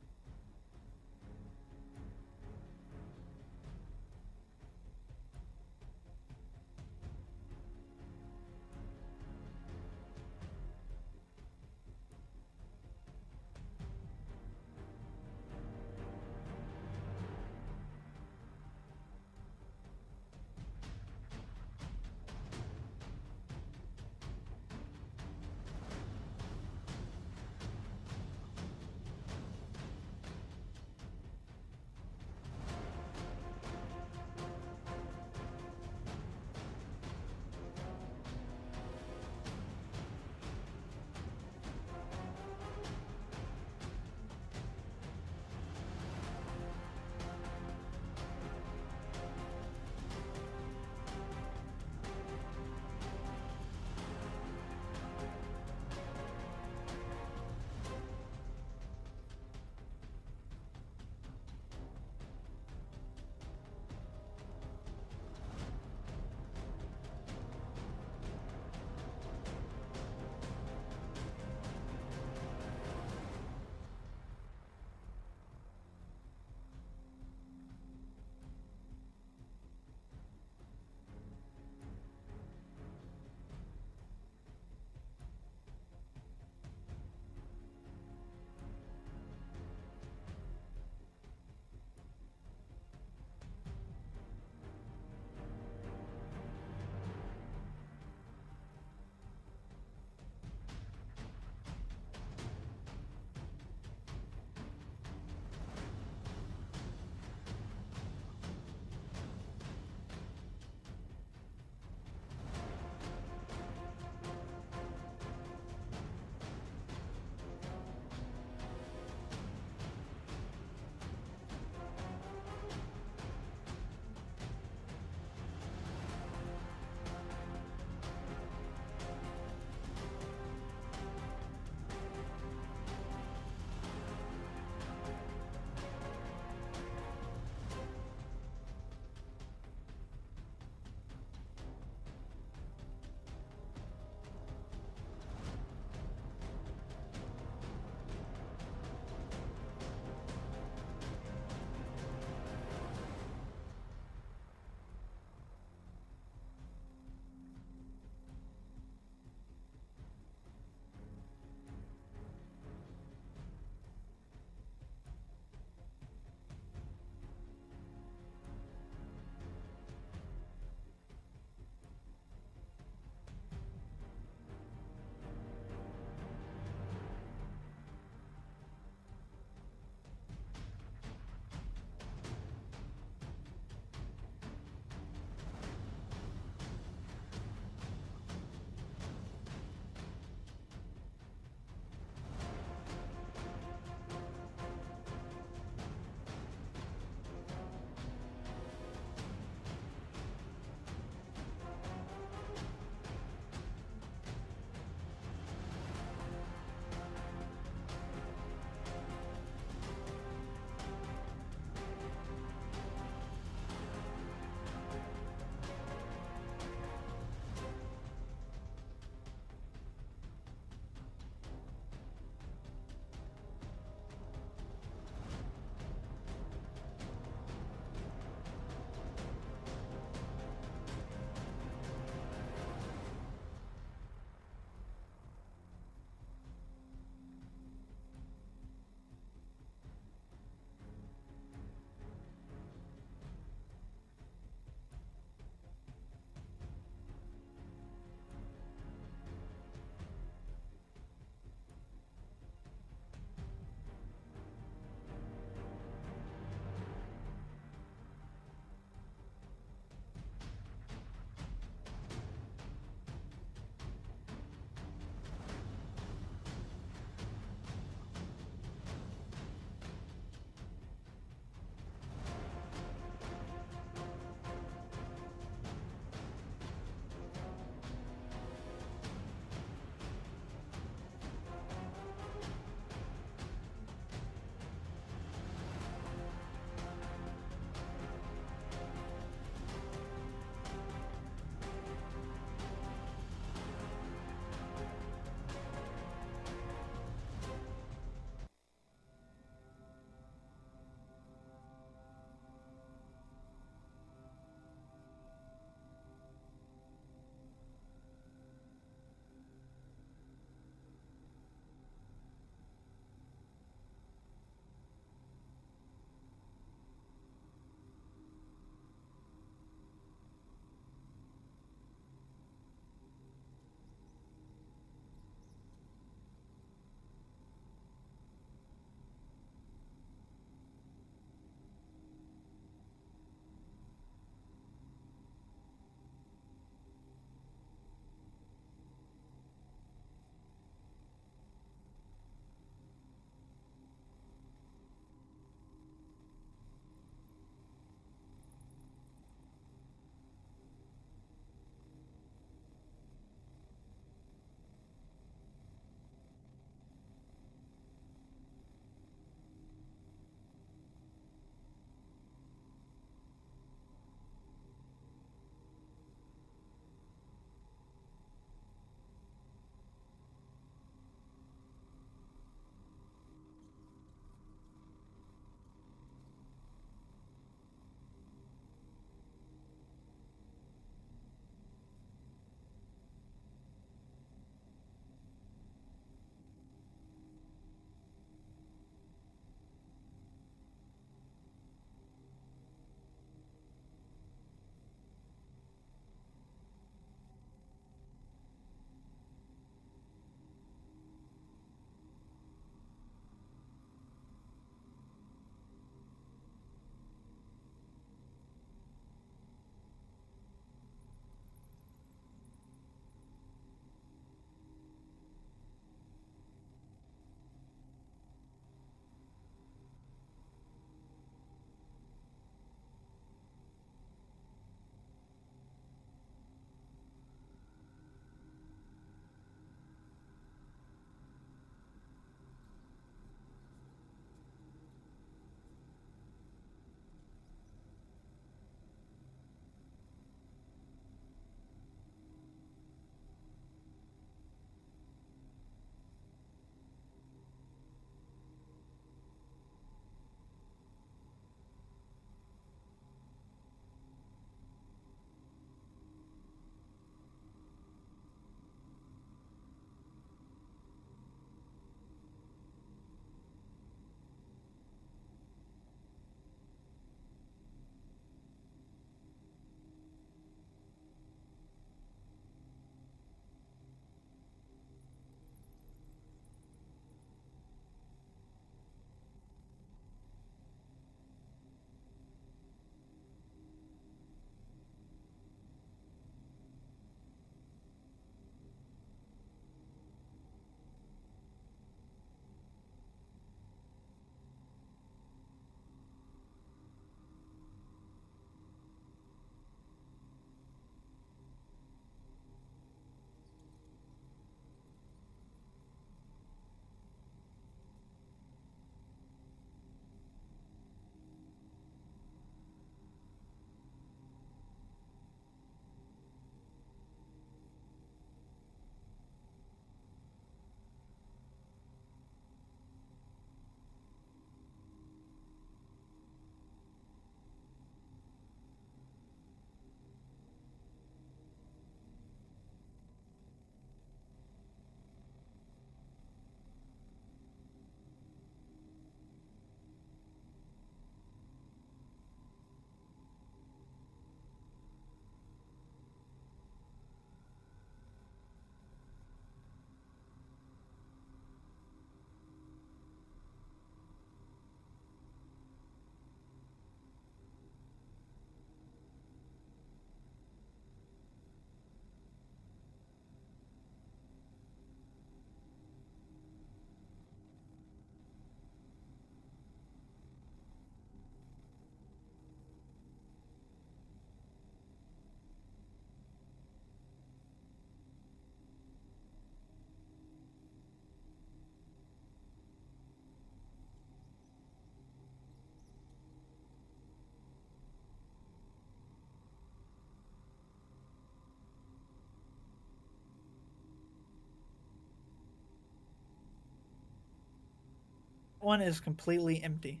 one is completely empty.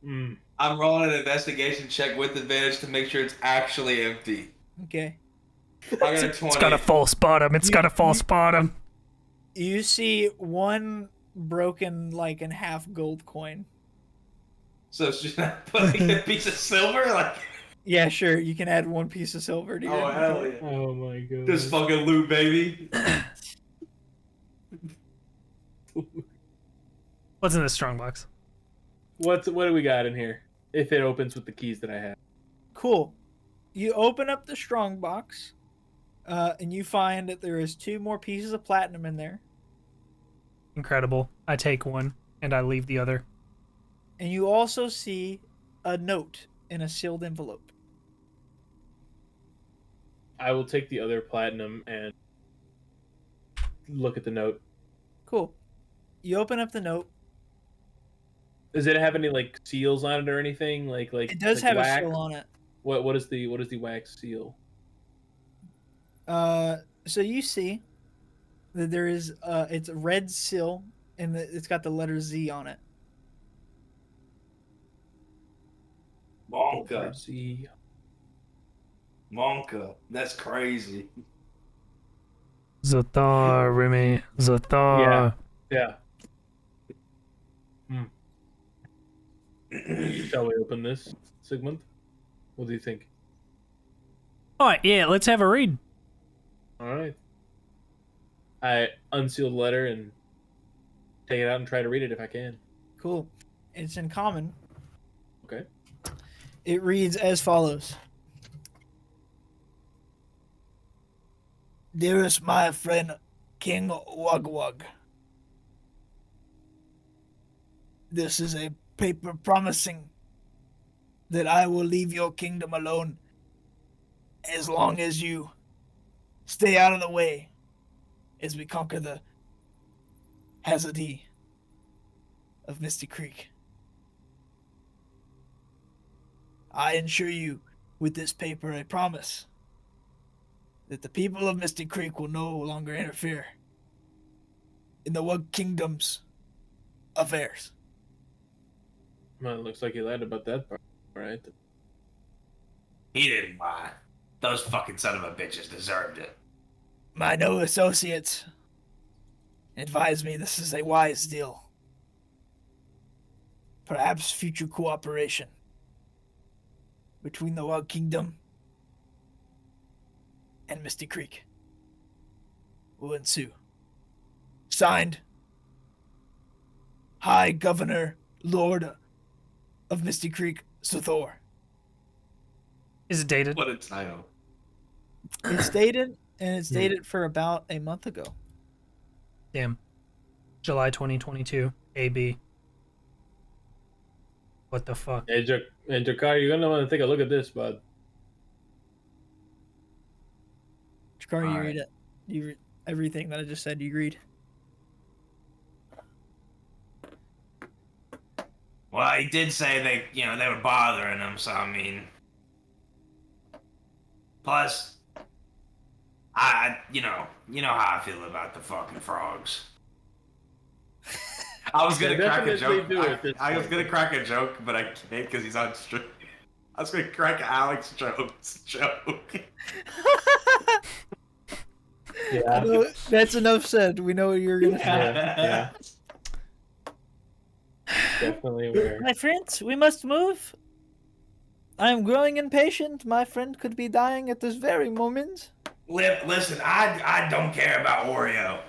I'm rolling an investigation check with advantage to make sure it's actually empty. Okay. I got a 20. It's got a false bottom. It's got a false bottom. You see one broken, like, in half gold coin. So it's just not putting a piece of silver? Like, Yeah, sure. You can add one piece of silver to your oh, hell inventory. yeah. Oh my god. Just fucking loot, baby. What's in this strongbox? What do we got in here? If it opens with the keys that I have. Cool. You open up the strong box, and you find that there is 2 more pieces of platinum in there. Incredible. I take one and I leave the other. And you also see a note in a sealed envelope. I will take the other platinum and look at the note. Cool. You open up the note. Does it have any like seals on it or anything? Like It does like have wax? a seal on it. What is the wax seal? So you see that there is it's a red seal and it's got the letter Z on it. Monka. See. Monka. That's crazy. Zatar, Remy. Zatar. Yeah. Shall we open this, Sigmund? What do you think? Alright, yeah, let's have a read. All right. I unseal the letter and take it out and try to read it if I can. Cool. It's in common. Okay. It reads as follows. Dearest my friend, King Wugwug. This is a paper promising that I will leave your kingdom alone as long as you stay out of the way as we conquer the hazardie of Misty Creek. I ensure you with this paper a promise that the people of Misty Creek will no longer interfere in the Wug Kingdom's affairs. Well, it looks like you lied about that part, right? He didn't lie. Those fucking son of a bitches deserved it. My new associates advise me this is a wise deal. Perhaps future cooperation between the Wug Kingdom and Misty Creek will ensue. Signed, High Governor Lord of Misty Creek, Suthor. Is it dated? What a title. It's dated, and it's dated for about a month ago. Damn. July 2022. AB. What the fuck? Hey, Jakar, you're gonna want to take a look at this, bud. Jakar, you Alright. read it. You read everything that I just said. You read. Well, he did say they were bothering him, so I mean. Plus, you know how I feel about the fucking frogs. I was gonna Yeah, crack a definitely joke. do at this I was point. gonna crack a joke, but I can't because he's on stream. I was gonna crack Alex Jones joke. Yeah. No, that's enough said. We know what you're gonna say. Yeah. Definitely aware. My friends, we must move. I am growing impatient. My friend could be dying at this very moment. Listen, I don't care about Oreo.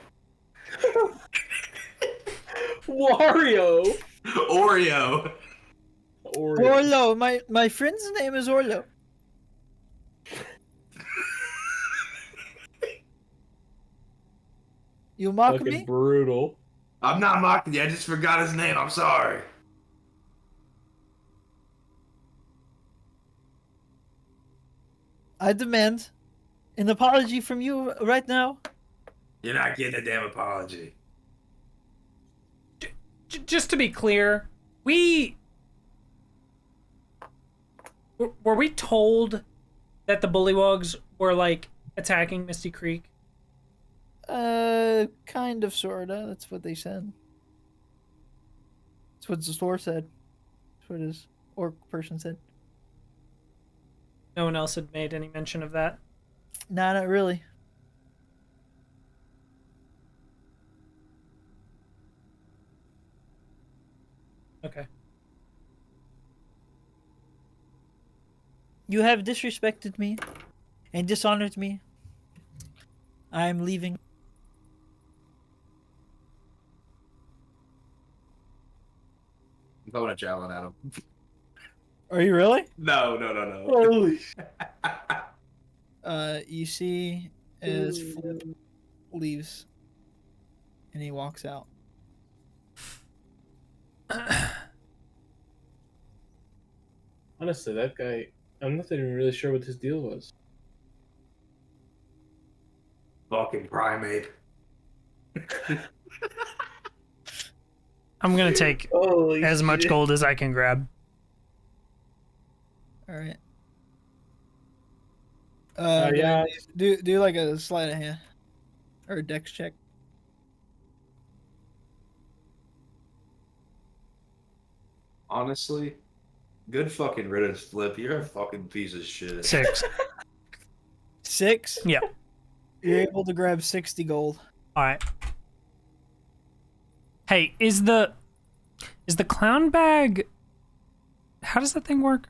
Wario. Oreo. Orlo, my friend's name is Orlo. You mock Fucking me? brutal. I'm not mocking you. I just forgot his name. I'm sorry. I demand an apology from you right now. You're not getting a damn apology. Just to be clear, were we told that the bullywugs were like attacking Misty Creek? Kind of, sorta. That's what they said. That's what the store said. That's what his orc person said. No one else had made any mention of that. Nah, not really. Okay. You have disrespected me and dishonored me. I am leaving. I'm throwing a javelin at him. Are you really? No. Holy. You see as Flip leaves and he walks out. Honestly, that guy, I'm not even really sure what his deal was. Fucking primate. I'm gonna take Holy as much shit. gold as I can grab. All right. Yeah. Do like a sleight of hand or a dex check. Honestly, good fucking riddance, Flip. You're a fucking piece of shit. 6. 6. Yeah. You're able to grab 60 gold. All right. Hey, is the clown bag? How does that thing work?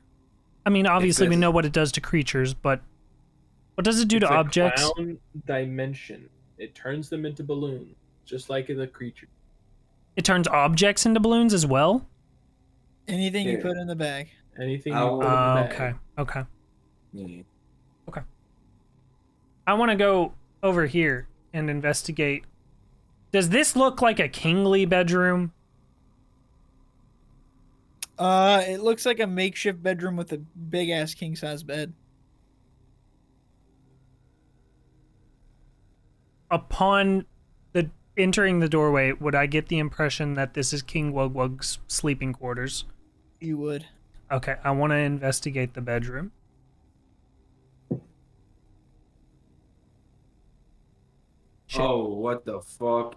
I mean, obviously we know what it does to creatures, but what does it do It's to a objects? clown dimension. It turns them into balloons, just like the creature. It turns objects into balloons as well. Anything you Yeah. put in the bag. Anything you put in the bag. Okay. Yeah. I want to go over here and investigate. Does this look like a kingly bedroom? It looks like a makeshift bedroom with a big ass king size bed. Upon the entering the doorway, would I get the impression that this is King Wugwug's sleeping quarters? You would. Okay, I want to investigate the bedroom. Shit. Oh, what the fuck?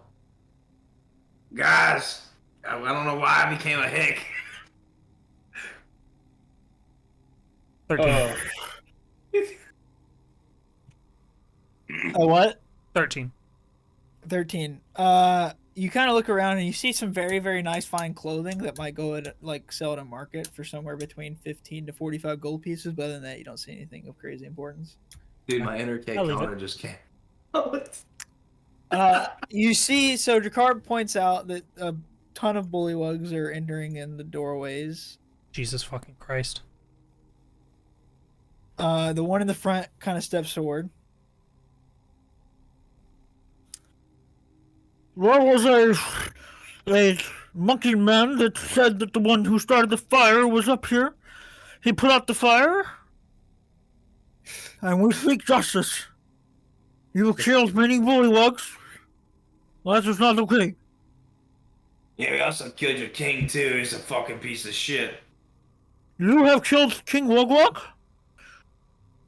Guys, I don't know why I became a hick. 13. Oh, A what? 13. 13. You kind of look around and you see some very, very nice fine clothing that might go at like sell at a market for somewhere between 15 to 45 gold pieces. But other than that, you don't see anything of crazy importance. Dude, my inner K I'll leave counter just came. You see, so Jakar points out that a ton of bullywugs are entering in the doorways. Jesus fucking Christ. The one in the front kind of steps forward. There was a monkey man that said that the one who started the fire was up here. He put out the fire, and we seek justice. You killed many bullywugs. That was not okay. Yeah, we also killed your king too. He's a fucking piece of shit. You have killed King Wugwug?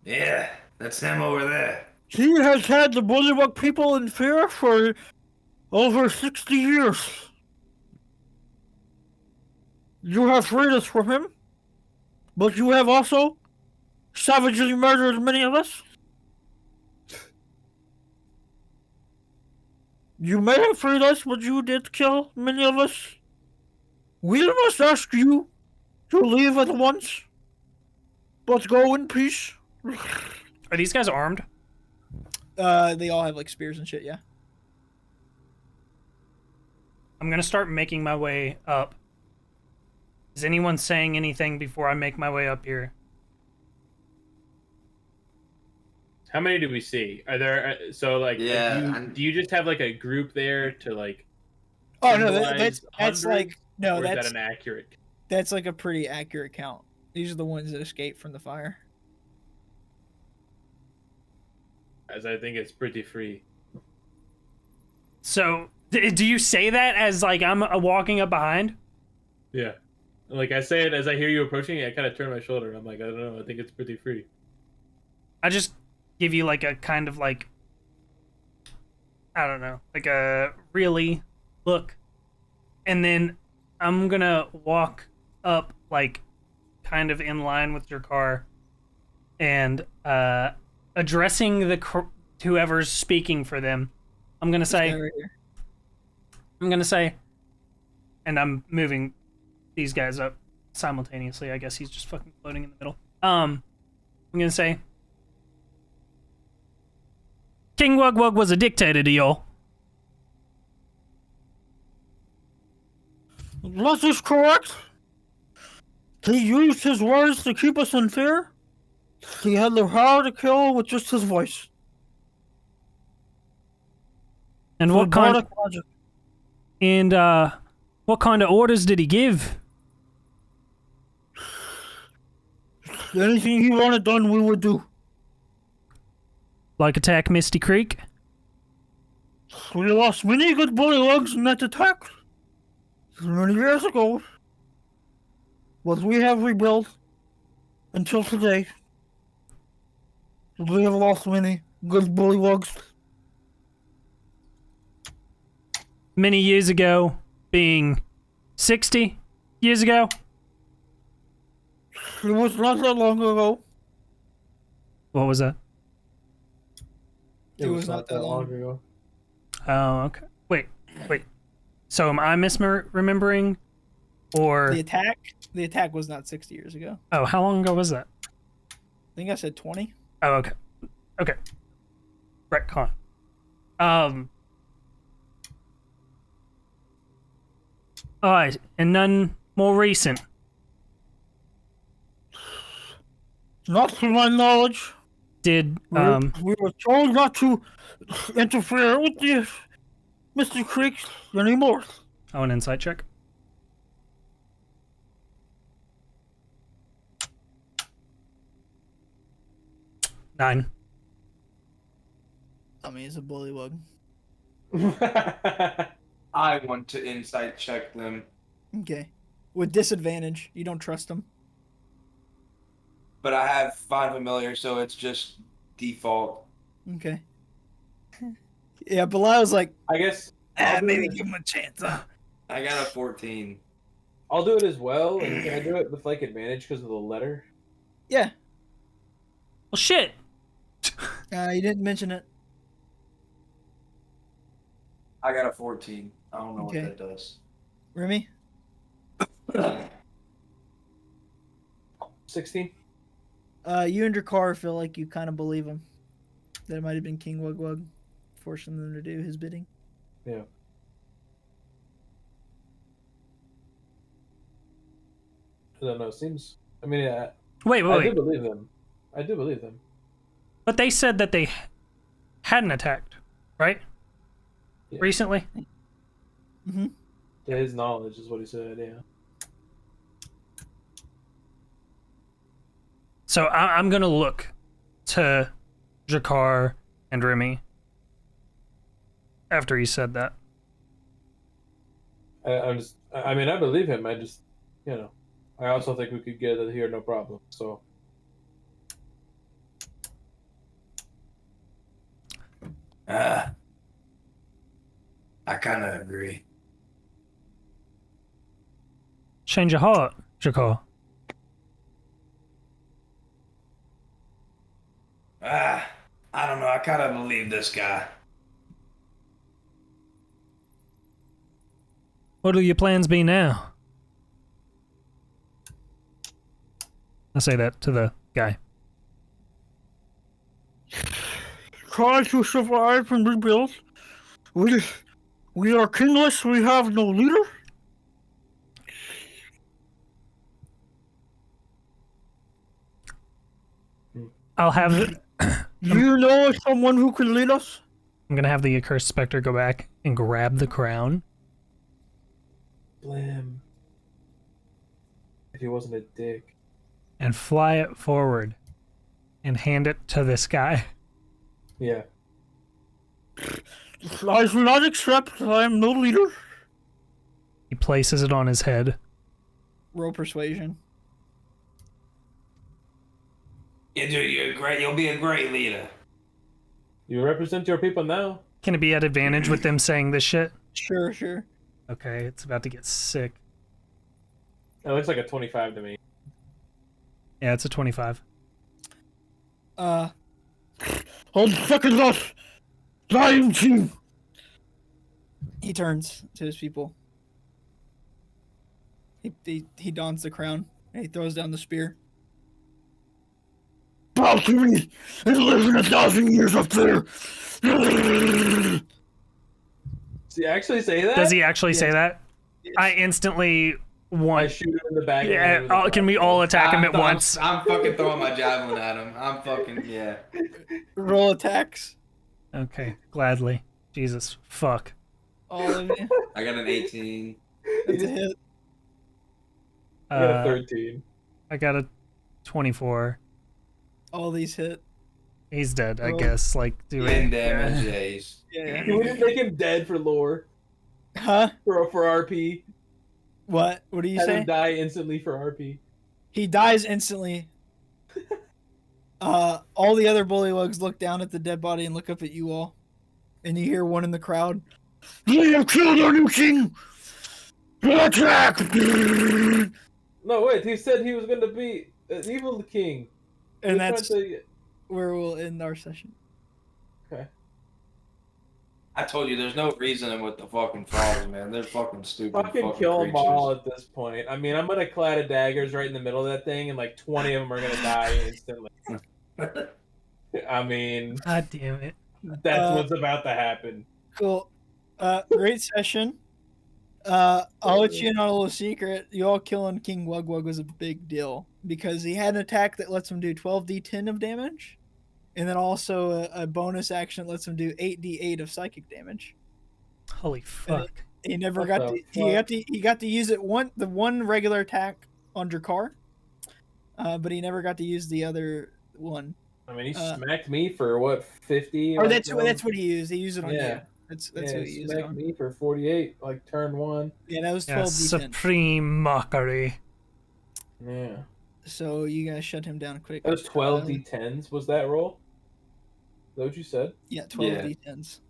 Yeah, that's him over there. He has had the bullywug people in fear for over 60 years. You have freed us from him, but you have also savagely murdered many of us. You may have freed us, but you did kill many of us. We must ask you to leave at once, but go in peace. Are these guys armed? They all have like spears and shit, yeah. I'm gonna start making my way up. Is anyone saying anything before I make my way up here? how many do we see? Are there so like? Yeah, do you just have like a group there to like? Oh no, symbolize that's like hundreds, no, or is that's that an accurate? that's like a pretty accurate count. These are the ones that escaped from the fire. As I think it's pretty free. So, do you say that as like I'm walking up behind? Yeah, like I say it as I hear you approaching. I kind of turn my shoulder. And I'm like, I don't know. I think it's pretty free. I just give you like a kind of like, I don't know, like a really look. And then I'm gonna walk up, like, kind of in line with your car, and addressing whoever's speaking for them. I'm gonna This guy say, right here. and I'm moving these guys up simultaneously. I guess he's just fucking floating in the middle. I'm gonna say, King Wugwug was a dictator to y'all. That is correct. He used his words to keep us in fear. He had the power to kill with just his voice. And what kind? And what kind of orders did he give? Anything he wanted done, we would do. Like attack Misty Creek? We lost many good bullywugs in that attack many years ago. But we have rebuilt until today. We have lost many good bullywugs. Many years ago, being 60 years ago? It was not that long ago. What was that? It was not that long ago. Oh, okay. Wait. So am I misremembering? Or... The attack was not 60 years ago. Oh, how long ago was that? I think I said 20. Oh, okay. Okay. Retcon. Alright, and none more recent. Not to my knowledge. Did, we were told not to interfere with the Mr. Creeks anymore. Oh, an insight check. Nine. I mean, he's a bullywug. I want to insight check them, Okay. With disadvantage. You don't trust him. but I have Find Familiar, so it's just default. Okay. Yeah, Belial's like, I guess maybe give him a chance. I got a 14. I'll do it as well. And can I do it with like advantage because of the letter? Yeah. Well, shit. You didn't mention it. I got a 14. I don't know Okay. what that does. Remy? 16. You and your car feel like you kind of believe him. That it might have been King Wugwug forcing them to do his bidding. Yeah. I don't know. It seems. I mean, Wait. I do believe them. I do believe them. But they said that they hadn't attacked, right? Yeah. Recently? Mm-hmm. To his knowledge is what he said. Yeah. So I'm going to look to Jakar and Remy after he said that. I mean, I believe him. I just, I also think we could get it here, no problem. So. I kind of agree. Change your heart, Jakar. I don't know. I kind of believe this guy. What will your plans be now? I say that to the guy. Try to survive and rebuild. We are kingless. We have no leader. I'll have... Do you know someone who can lead us? I'm going to have the accursed specter go back and grab the crown. Blam. If he wasn't a dick. And fly it forward. And hand it to this guy. Yeah. I do not accept. I am no leader. He places it on his head. Roll persuasion. Yeah, dude, you're great. You'll be a great leader. You represent your people now. Can it be at advantage with them saying this shit? Sure. Okay, it's about to get sick. It looks like a 25 to me. Yeah, it's a 25. Hold the fucking off! Lying to. He turns to his people. He dons the crown and he throws down the spear. Bow to me and live in 1,000 years up there. Does he actually say that? Does he actually say Yes. that? Yes. I instantly I want. shoot him in the back. Yeah, can we all attack him at once? I'm fucking throwing my javelin at him. I'm fucking yeah. Roll attacks. Okay, gladly. Jesus, fuck. All of you. I got an 18. That's a hit. I got a 13. I got a 24. All these hit. He's dead, I Oh. guess. Like, do 10 it. damage. Yeah, he's. Yeah. Can we just make him dead for lore? Huh? For RP? What? What do you Have say? him die instantly for RP. He dies instantly. All the other bullywugs look down at the dead body and look up at you all. And you hear one in the crowd. They have killed our new king! Attack! No, wait, he said he was going to be an evil king. And He was that's trying to- where we'll end our session. Okay. I told you, there's no reasoning with the fucking frogs, man. They're fucking stupid. Fucking kill them all at this point. I mean, I'm going to clad of daggers right in the middle of that thing, and like 20 of them are going to die instantly. I mean, God damn it. that's what's about to happen. Cool. Great session. I'll let you in on a little secret. You all killing King Wugwug was a big deal because he had an attack that lets him do 12d10 of damage, and then also a bonus action that lets him do 8d8 of psychic damage. Holy fuck. He never What got the to. He got to use it the one regular attack on Drakar, but he never got to use the other one. I mean, he smacked me for what, 50? Or that's what he used. He used it on Yeah. you. That's yeah, what he he used it smacked on. me for 48, like turn 1. Yeah, that was Yeah, 12d10. supreme mockery. Yeah. So you guys shut him down quick. That was 12 d10s, was that roll? Is that what you said? Yeah, 12 Yeah. d10s.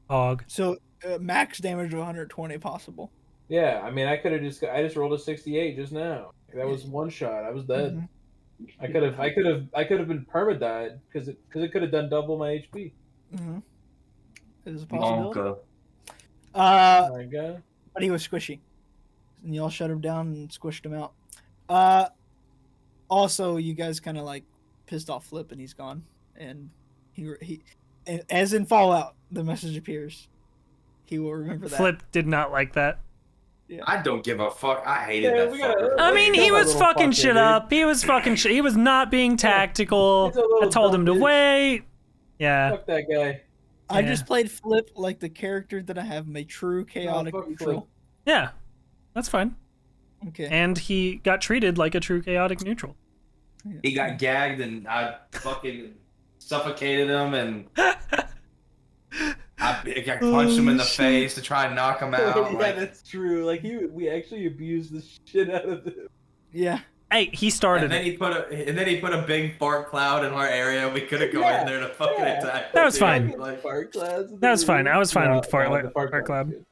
Hog. So max damage of 120 possible. Yeah, I mean, I just rolled a 68 just now. That was one shot. I was dead. Mhm. I could have been perma-died because it could have done double my HP. Mm-hmm. It is a possibility. Monka. Oh my god. But he was squishy, and y'all shut him down and squished him out. Also, you guys kind of like pissed off Flip, and he's gone. And and as in Fallout, the message appears. He will remember that. Flip did not like that. I don't give a fuck. I hated Yeah, that we gotta- fucker. I mean, he Kill that was little fucking fucker, shit dude. up. He was fucking shit. He was not being tactical. He's a little I told him to dumb bitch. wait. Yeah. Fuck that guy. I Yeah. just played Flip like the character that I have, my true chaotic fuck neutral. Flip. Yeah. That's fine. Okay. And he got treated like a true chaotic neutral. He got gagged and I fucking suffocated him and I punched him in the face to try and knock him out. Yeah, like, that's true. Like we actually abused the shit out of him. Yeah. Hey, he started and then it. he put a big fart cloud in our area. We couldn't go Yeah, in there to fucking yeah. attack. That was dude. fine. Like, Fart clouds. That was fine. I was fine with fart the cloud. cloud's good.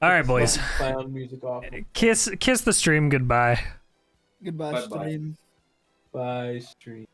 All right, boys. Clown music off. Kiss the stream goodbye. Goodbye, Bye-bye. stream. Bye, stream.